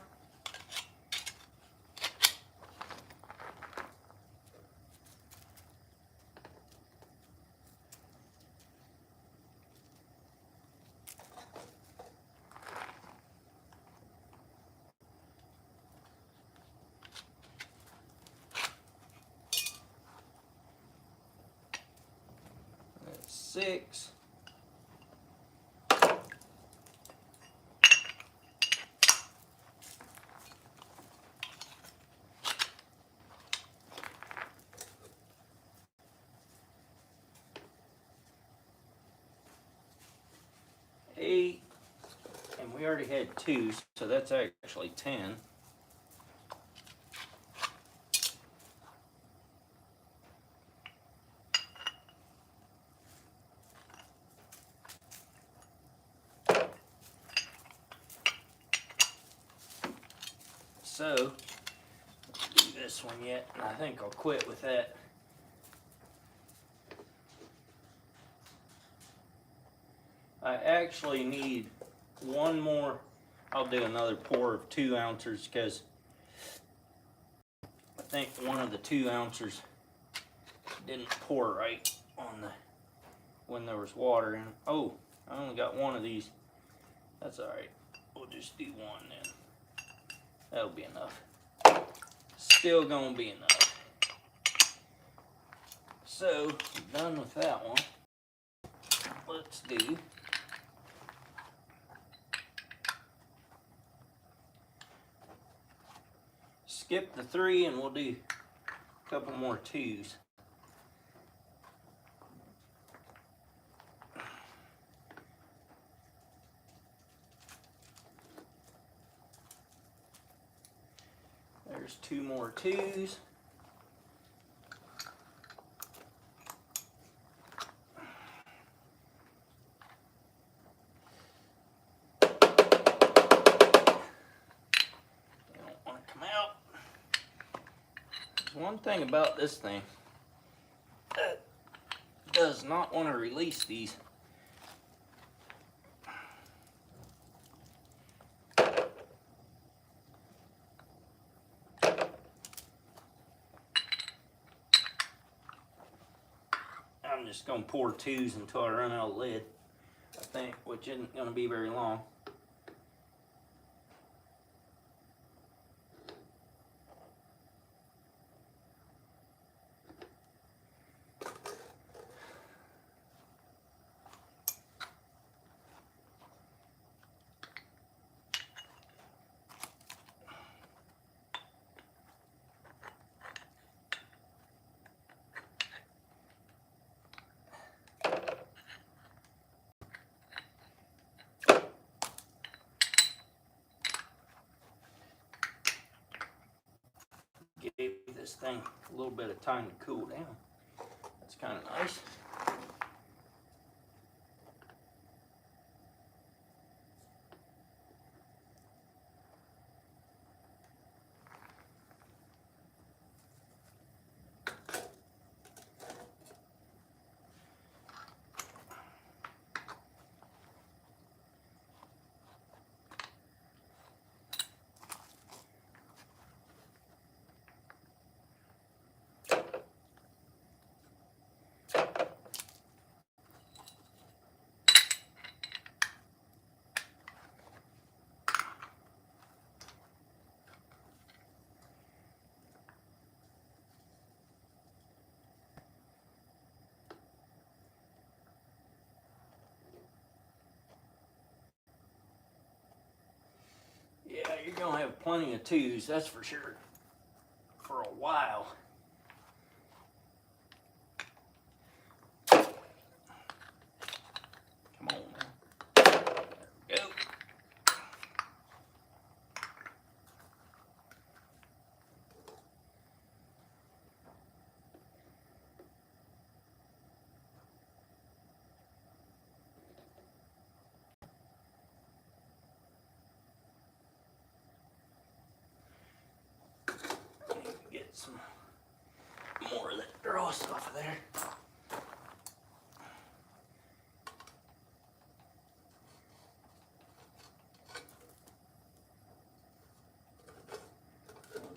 That's 6. Eight, and we already had 2, so that's actually 10. So, let's do this one yet, and I think I'll quit with that. I actually need 1 more. I'll do another pour of 2 ounces because I think one of the 2 ounces didn't pour right on when there was water in it. Oh, I only got 1 of these. That's alright. We'll just do 1 then. That'll be enough. Still gonna be enough. So, done with that one. Let's do skip the 3 and we'll do a couple more 2s. There's 2 more 2s. One thing about this thing, it does not want to release these. I'm just going to pour 2s until I run out of lid, I think, which isn't going to be very long. Gave this thing a little bit of time to cool down. That's kind of nice. gonna have plenty of twos, that's for sure, for a while. Come on now. There we go. Get some more of that dross off of there.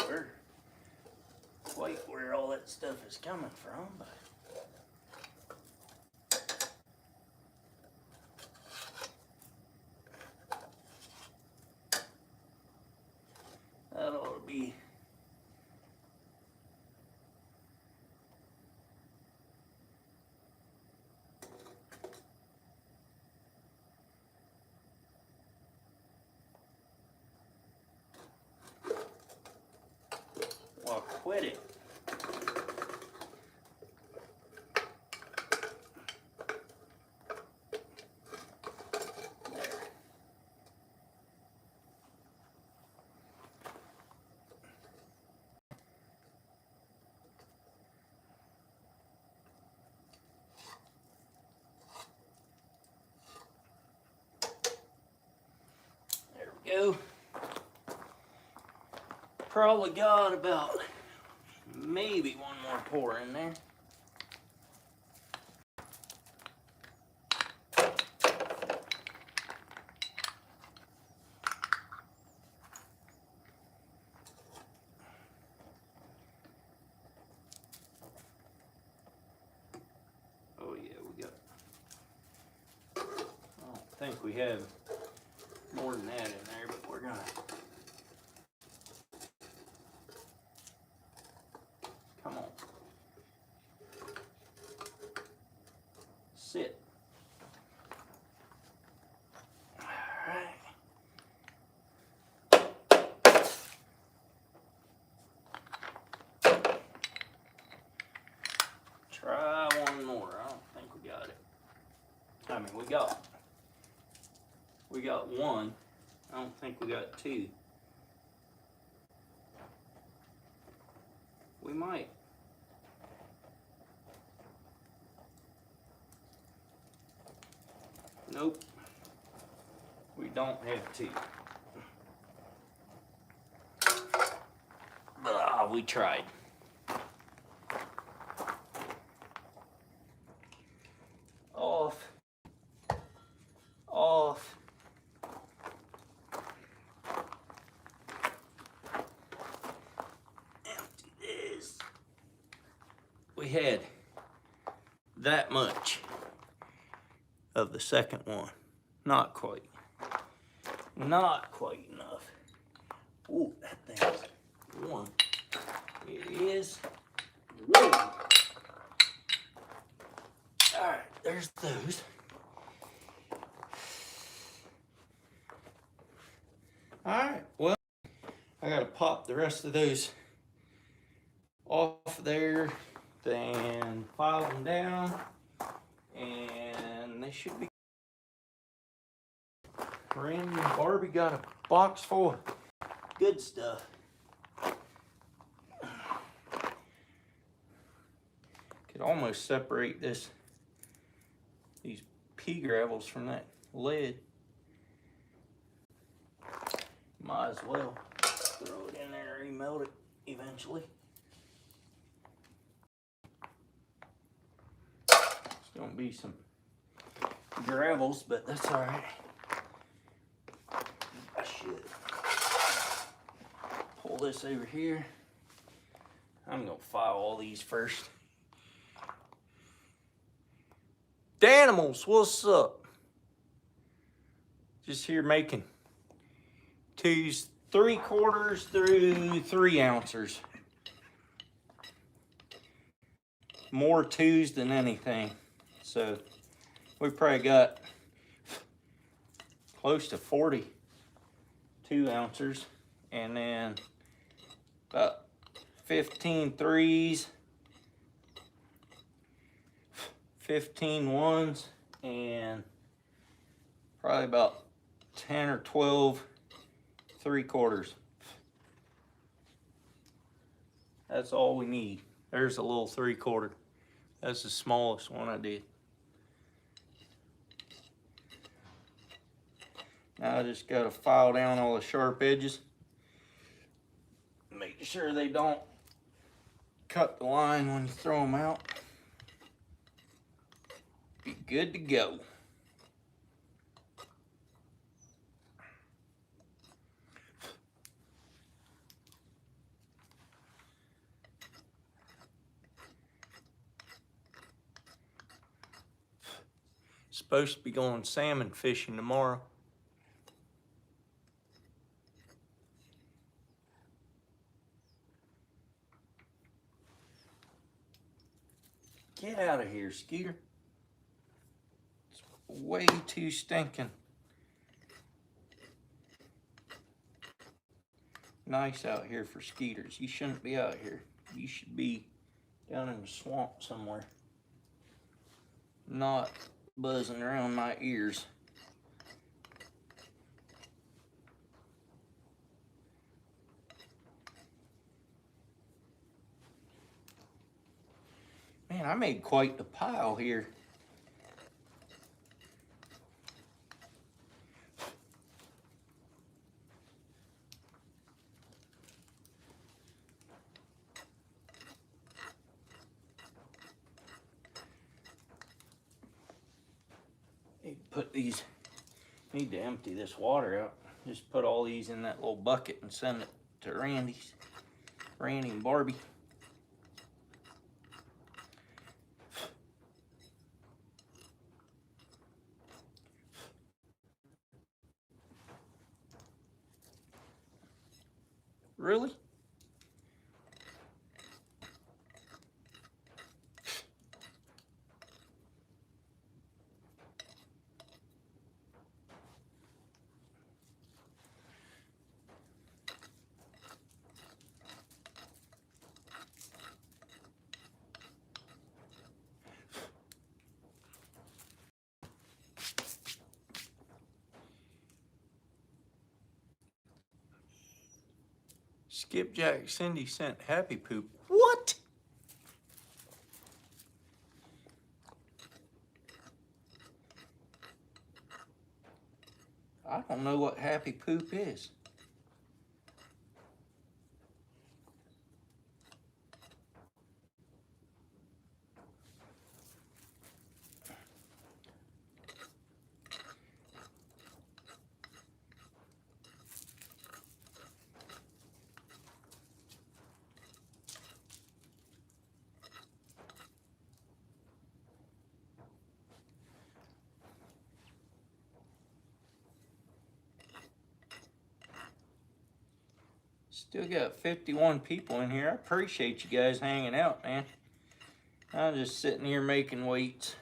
We're quite where all that stuff is coming from, but that ought to be quit it. There we go. Probably got about maybe one more pour in there. Oh yeah, we got, I don't think we have more than that in there, but we're gonna, come on. Sit. All right. Try one more. I don't think we got it. I mean, we got one. I don't think we got two. We might. Nope. We don't have two. But we tried. Off. Off. Empty this. We had that much of the second one. Not quite. Not quite enough. Ooh, that thing's warm. It is warm. Alright, there's those. Alright, well, I gotta pop the rest of those off there, then file them down, and they should be. Randy and Barbie got a box full of good stuff. Could almost separate these pea gravels from that lead. Might as well throw it in there and remelt it eventually. It's gonna be some gravels, but that's all right. I should pull this over here. I'm gonna file all these first. Danimals, what's up? Just here making 2 3/4 through 3 ounces. More 2s than anything. So we probably got close to 40 2 ounces and then about 15 threes, 15 ones, and probably about 10 or 12 3/4. That's all we need. There's a little 3/4. That's the smallest one I did. Now I just got to file down all the sharp edges. Make sure they don't cut the line when you throw them out. Be good to go. Supposed to be going salmon fishing tomorrow. Get out of here, Skeeter. It's way too stinking nice out here for Skeeters. You shouldn't be out here. You should be down in the swamp somewhere, not buzzing around my ears. Man, I made quite the pile here. Need to empty this water out. Just put all these in that little bucket and send it to Randy and Barbie. Really? Skipjack Cindy sent happy poop. What? I don't know what happy poop is. Still got 51 people in here. I appreciate you guys hanging out, man. I'm just sitting here making weights.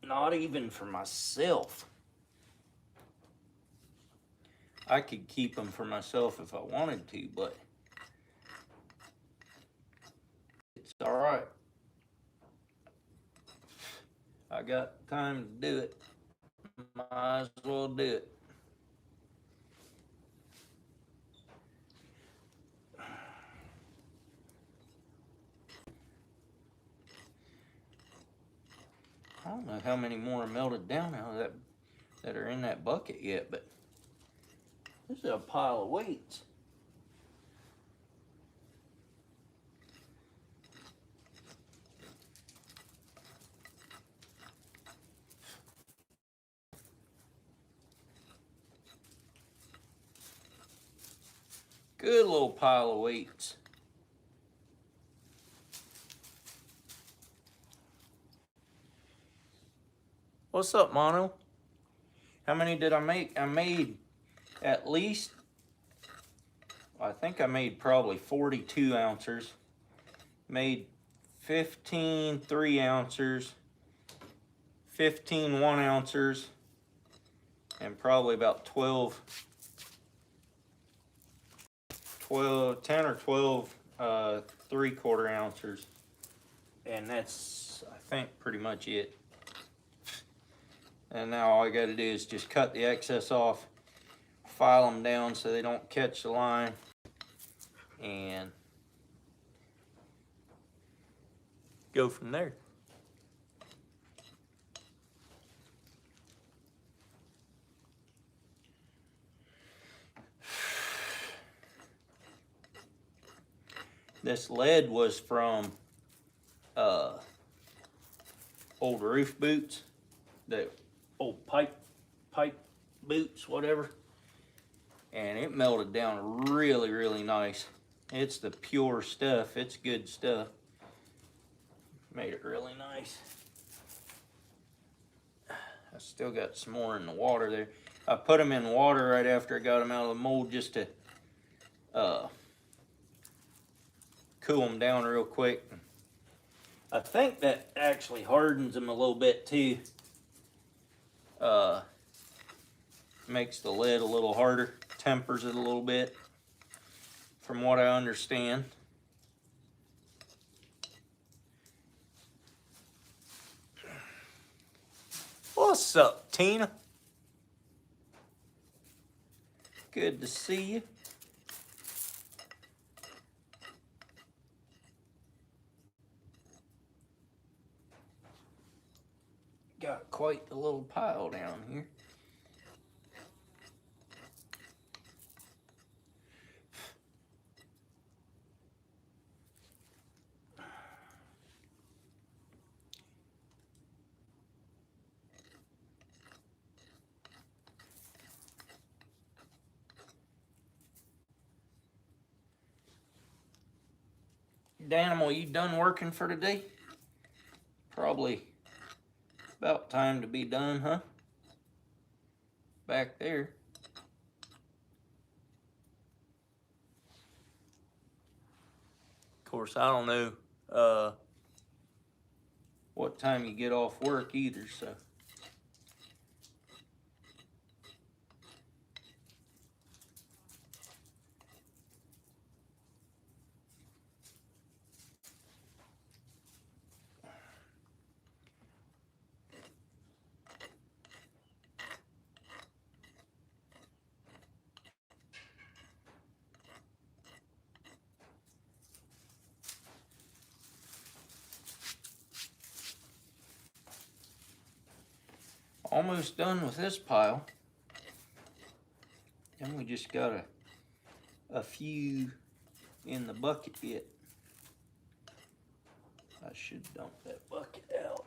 Not even for myself. I could keep them for myself if I wanted to, but it's all right. I got time to do it. Might as well do it. I don't know how many more are melted down out of that are in that bucket yet, but this is a pile of weights. Good little pile of weights. What's up, Mono? How many did I make? I made at least, I think I made probably 42 ounces. Made 15 3-ounces, 15 1-ounces, and probably about 12 10 or 12 3/4 ounces, and that's, I think, pretty much it. And now all I got to do is just cut the excess off, file them down so they don't catch the line, and go from there. This lead was from old roof boots, the old pipe boots, whatever, and it melted down really, really nice. It's the pure stuff. It's good stuff. Made it really nice. I still got some more in the water there. I put them in water right after I got them out of the mold just to cool them down real quick. I think that actually hardens them a little bit too. Makes the lead a little harder, tempers it a little bit, from what I understand. What's up, Tina? Good to see you. Got quite a little pile down here. Danimal, you done working for today? Probably about time to be done, huh? Back there. Of course, I don't know what time you get off work either, so. Almost done with this pile. And we just got a few in the bucket yet. I should dump that bucket out.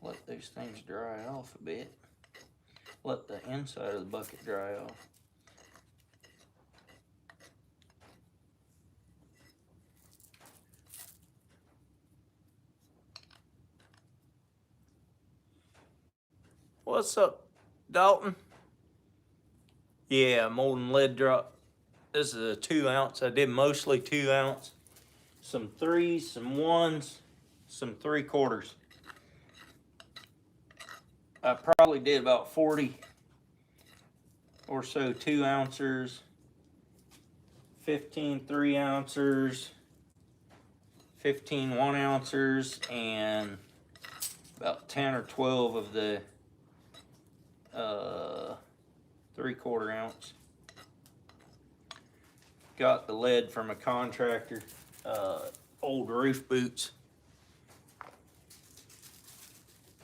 Let those things dry off a bit. Let the inside of the bucket dry off. What's up, Dalton? Yeah, molding lead drop. This is a 2 ounce. I did mostly 2 ounce. Some 3s, some 1s, some 3/4. I probably did about 40 or so 2 ounces, 15 3 ounces, 15 1 ounces, and about 10 or 12 of the 3/4 ounce. Got the lead from a contractor, old roof boots.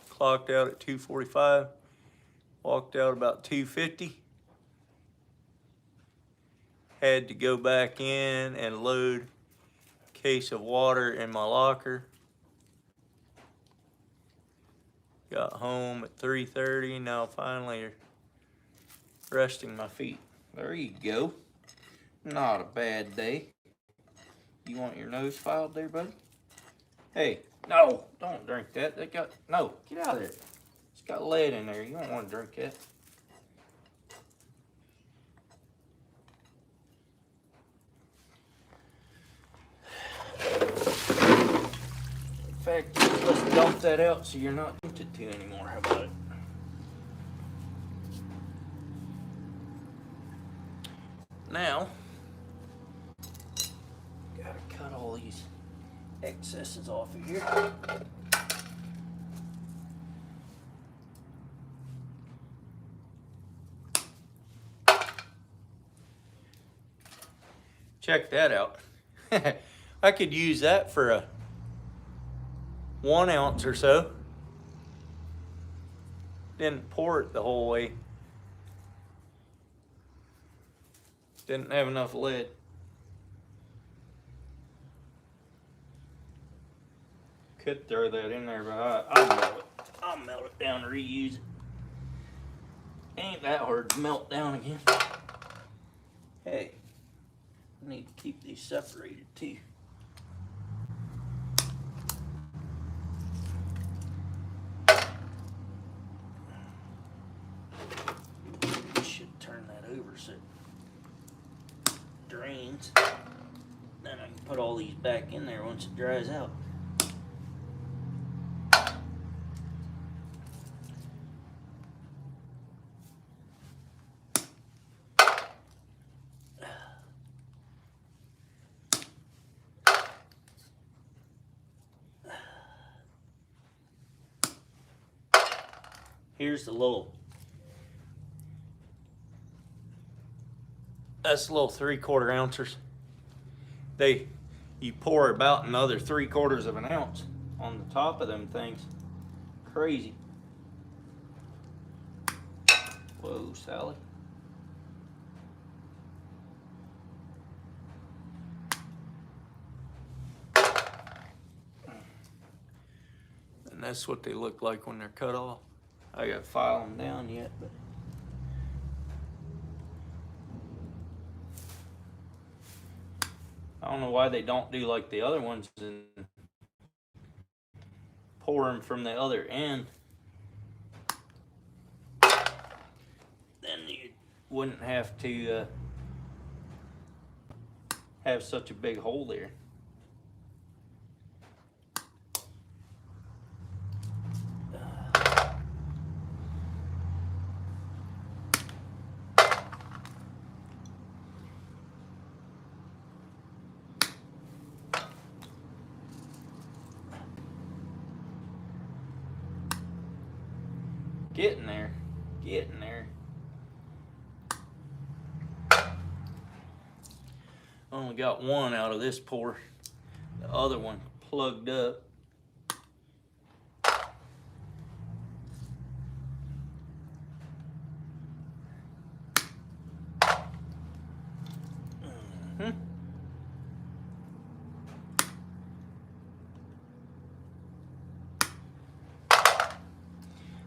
Clocked out at 245, walked out about 250. Had to go back in and load a case of water in my locker. Got home at 3:30, now finally resting my feet. There you go. Not a bad day. You want your nose filed there, buddy? Hey, no, don't drink that. No, get out of there. It's got lead in there. You don't want to drink that. In fact, let's dump that out so you're not tempted to anymore. How about it? now, gotta cut all these excesses off of here. Check that out. I could use that for a 1 ounce or so. Didn't pour it the whole way. Didn't have enough lead. Could throw that in there, but I'll melt it. I'll melt it down and reuse it. Ain't that hard to melt down again. Hey, I need to keep these separated too. Should turn that over so it drains. Then I can put all these back in there once it dries out. Here's the little, that's little 3/4 ounces. You pour about another 3/4 of an ounce on the top of them things. Crazy. Whoa, Sally. And that's what they look like when they're cut off. I gotta file them down yet, but I don't know why they don't do like the other ones and pour them from the other end. Then you wouldn't have to have such a big hole there. Getting there, getting there. Only got one out of this pour. The other one plugged up.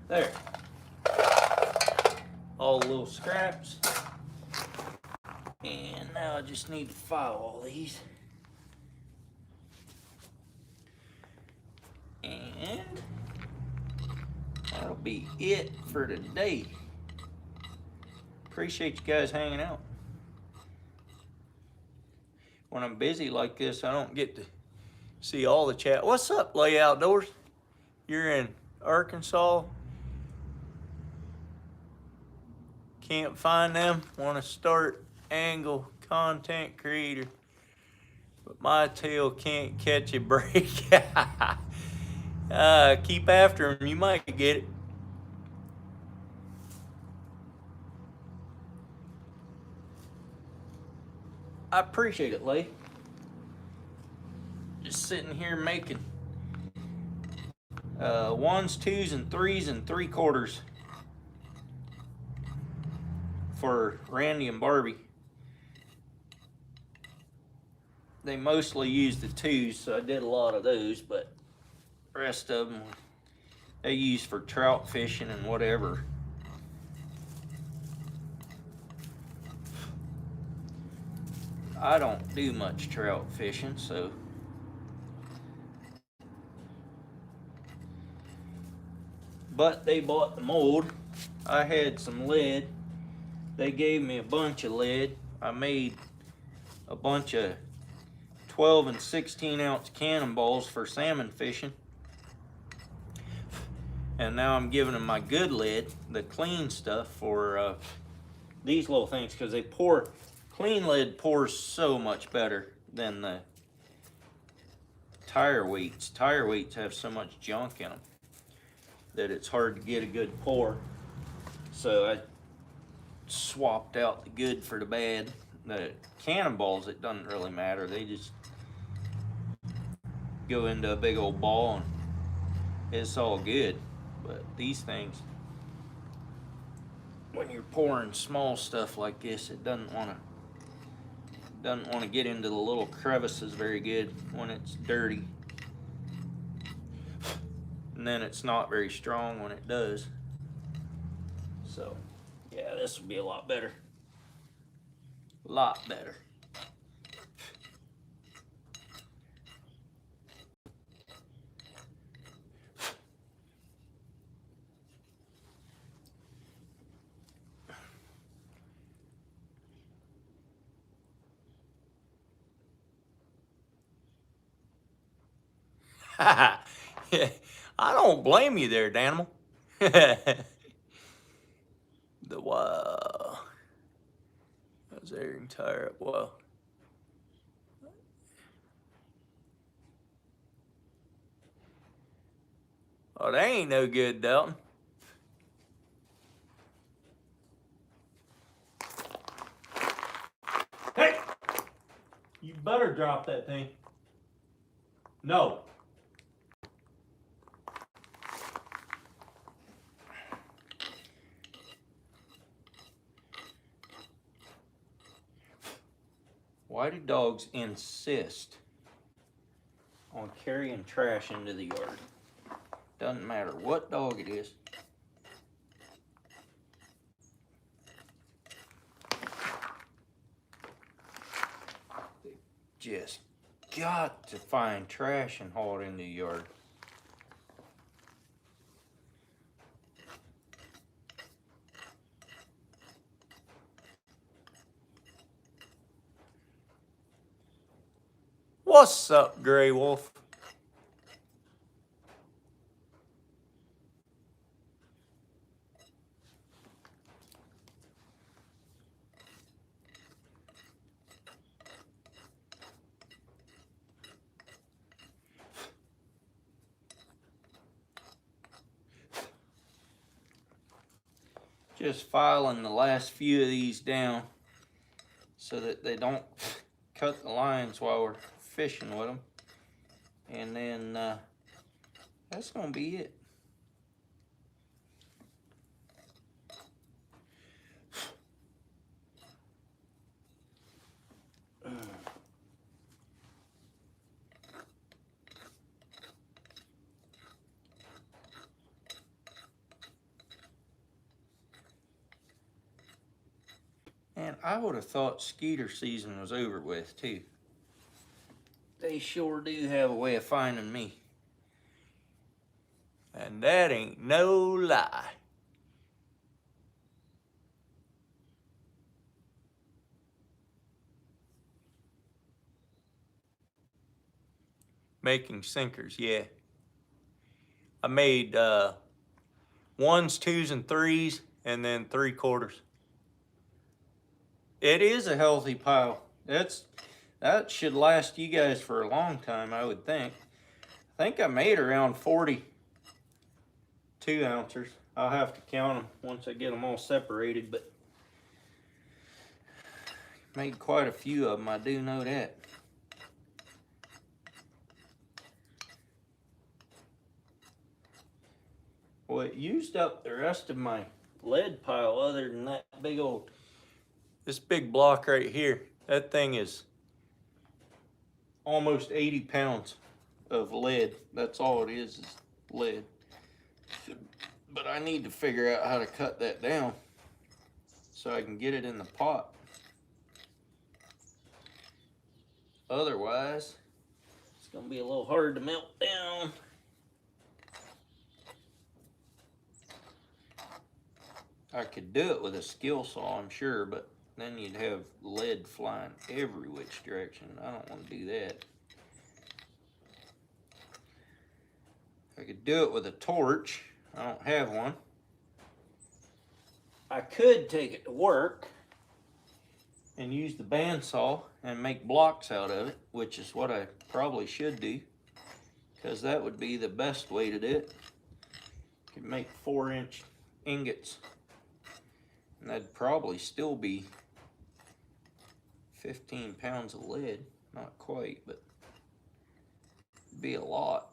There. All the little scraps. And now I just need to file all these. And that'll be it for today. Appreciate you guys hanging out. When I'm busy like this, I don't get to see all the chat. What's up, Lay Outdoors? You're in Arkansas. Can't find them. Want to start angle content creator, but my tail can't catch a break. Keep after him. You might get it. I appreciate it, Lay. Just sitting here making 1s, 2s, and 3s and 3/4 for Randy and Barbie. They mostly use the 2s, so I did a lot of those, but the rest of them they use for trout fishing and whatever. I don't do much trout fishing, so but they bought the mold. I had some lead. They gave me a bunch of lead. I made a bunch of 12 and 16 ounce cannonballs for salmon fishing. And now I'm giving them my good lead, the clean stuff, for these little things, because they pour Clean lead pours so much better than the tire weights. Tire weights have so much junk in them that it's hard to get a good pour. So I swapped out the good for the bad. The cannonballs, it doesn't really matter. They just go into a big old ball and it's all good. But these things, when you're pouring small stuff like this, it doesn't want to get into the little crevices very good when it's dirty. And then it's not very strong when it does. So yeah, this will be a lot better. A lot better. I don't blame you there, Danimal. The wow. How's everything tire up? Wow. Oh, that ain't no good, Dalton. Hey! You better drop that thing. No. Why do dogs insist on carrying trash into the yard? Doesn't matter what dog it is. They just got to find trash and haul it into the yard. What's up, Gray Wolf? Just filing the last few of these down so that they don't cut the lines while we're fishing with them. And then that's gonna be it. And I would have thought skeeter season was over with too. They sure do have a way of finding me. And that ain't no lie. Making sinkers, yeah. I made 1s, 2s, and 3s, and then 3/4. It is a healthy pile. That should last you guys for a long time, I would think. I think I made around 42 ounces. I'll have to count them once I get them all separated, but made quite a few of them, I do know that. Well, it used up the rest of my lead pile other than that this big block right here. That thing is almost 80 pounds of lead. That's all it is lead. But I need to figure out how to cut that down so I can get it in the pot. Otherwise, it's gonna be a little hard to melt down. I could do it with a skill saw, I'm sure, but then you'd have lead flying every which direction. I don't want to do that. I could do it with a torch. I don't have one. I could take it to work and use the bandsaw and make blocks out of it, which is what I probably should do, because that would be the best way to do it. You could make 4-inch ingots, and that'd probably still be 15 pounds of lead. Not quite, but it'd be a lot.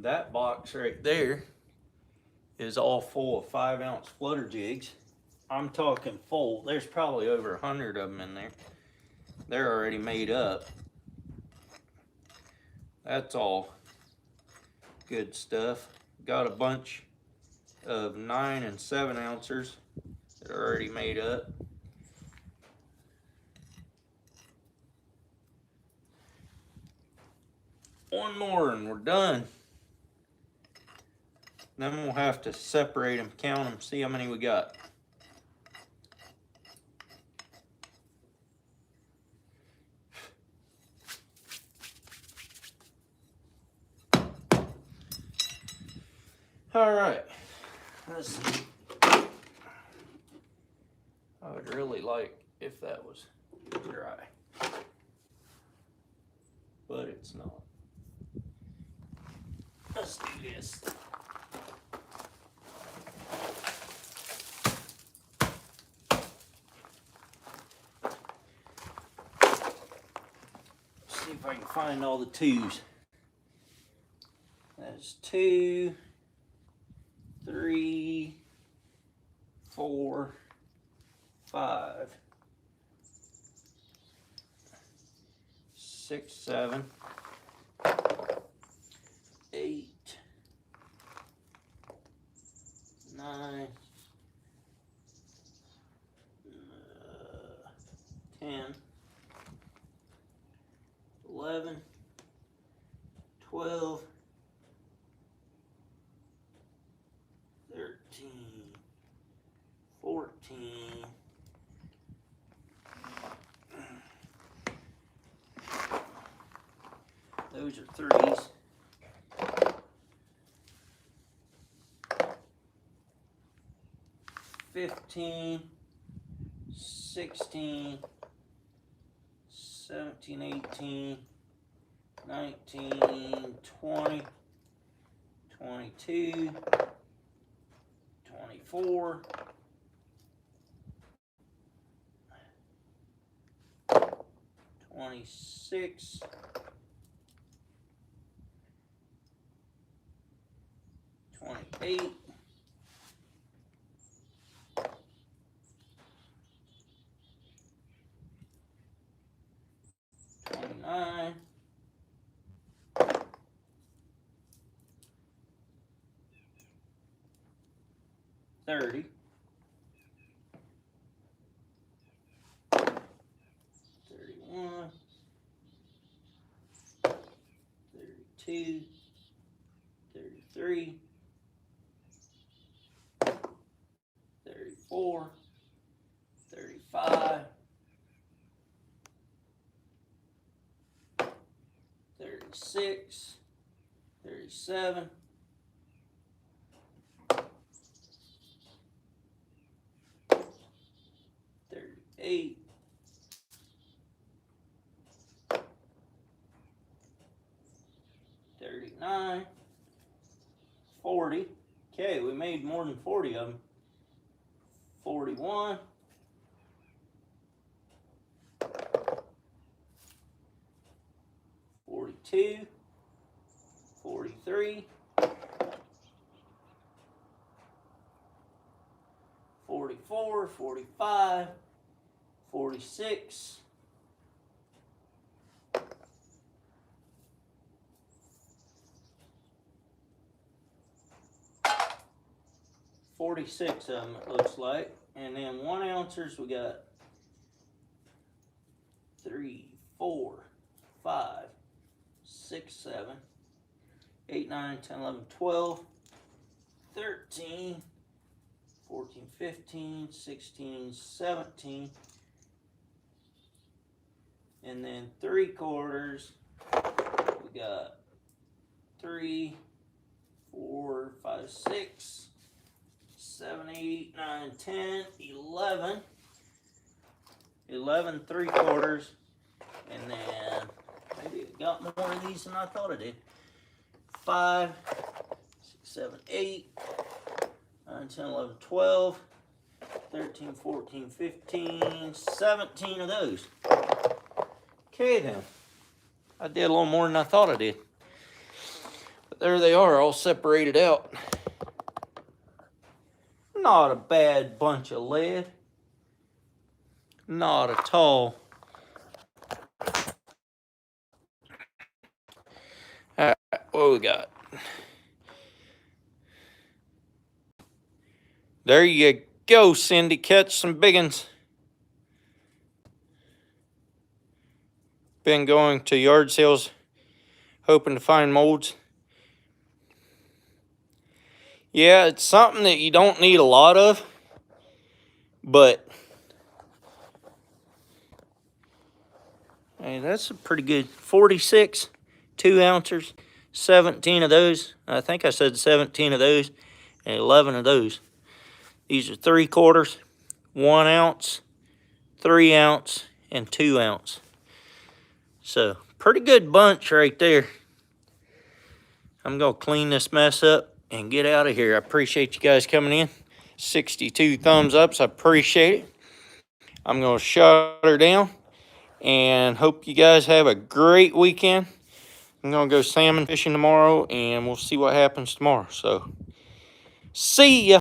That box right there is all full of 5-ounce flutter jigs. I'm talking full. There's probably over 100 of them in there. They're already made up. That's all good stuff. Got a bunch of 9 and 7 ounces that are already made up. One more and we're done. Then we'll have to separate them, count them, see how many we got. All right, let's see. I would really like if that was dry, but it's not. Let's do this. See if I can find all the 2s. That's 2, 3, 4, 5, 6, 7, 8, 9, 10, 11, 12, 13, 14, 3s. 15, 16, 17, 18, 19, 20, 22, 24, 26, 28, 29, 30, 31, 32, 33, 34, 35, 36, 37, 38, 39, 40. Okay, we made more than 40 of them. 41, 42, 43, 44, 45, 46, 46 of them, it looks like. And then 1 ounces, we got 3, 4, 5, 6, 7, 8, 9, 10, 11, 12, 13, 14, 15, 16, 17, and then 3/4. We got 3, 4, 5, 6, 7, 8, 9, 10, 11. 11 3/4. And then maybe it got more of these than I thought it did. 5, 6, 7, 8, 9, 10, 11, 12, 13, 14, 15, 17 of those. Okay then. I did a little more than I thought I did. But there they are, all separated out. Not a bad bunch of lead. Not at all. All right, what we got? There you go, Cindy. Catch some big ones. Been going to yard sales, hoping to find molds. Yeah, it's something that you don't need a lot of, but hey, that's a pretty good 46, 2 ounces, 17 of those. I think I said 17 of those and 11 of those. These are 3/4, 1 ounce, 3 ounce, and 2 ounce. So, pretty good bunch right there. I'm going to clean this mess up and get out of here. I appreciate you guys coming in. 62 thumbs ups. I appreciate it. I'm going to shut her down and hope you guys have a great weekend. I'm going to go salmon fishing tomorrow and we'll see what happens tomorrow. So, see ya.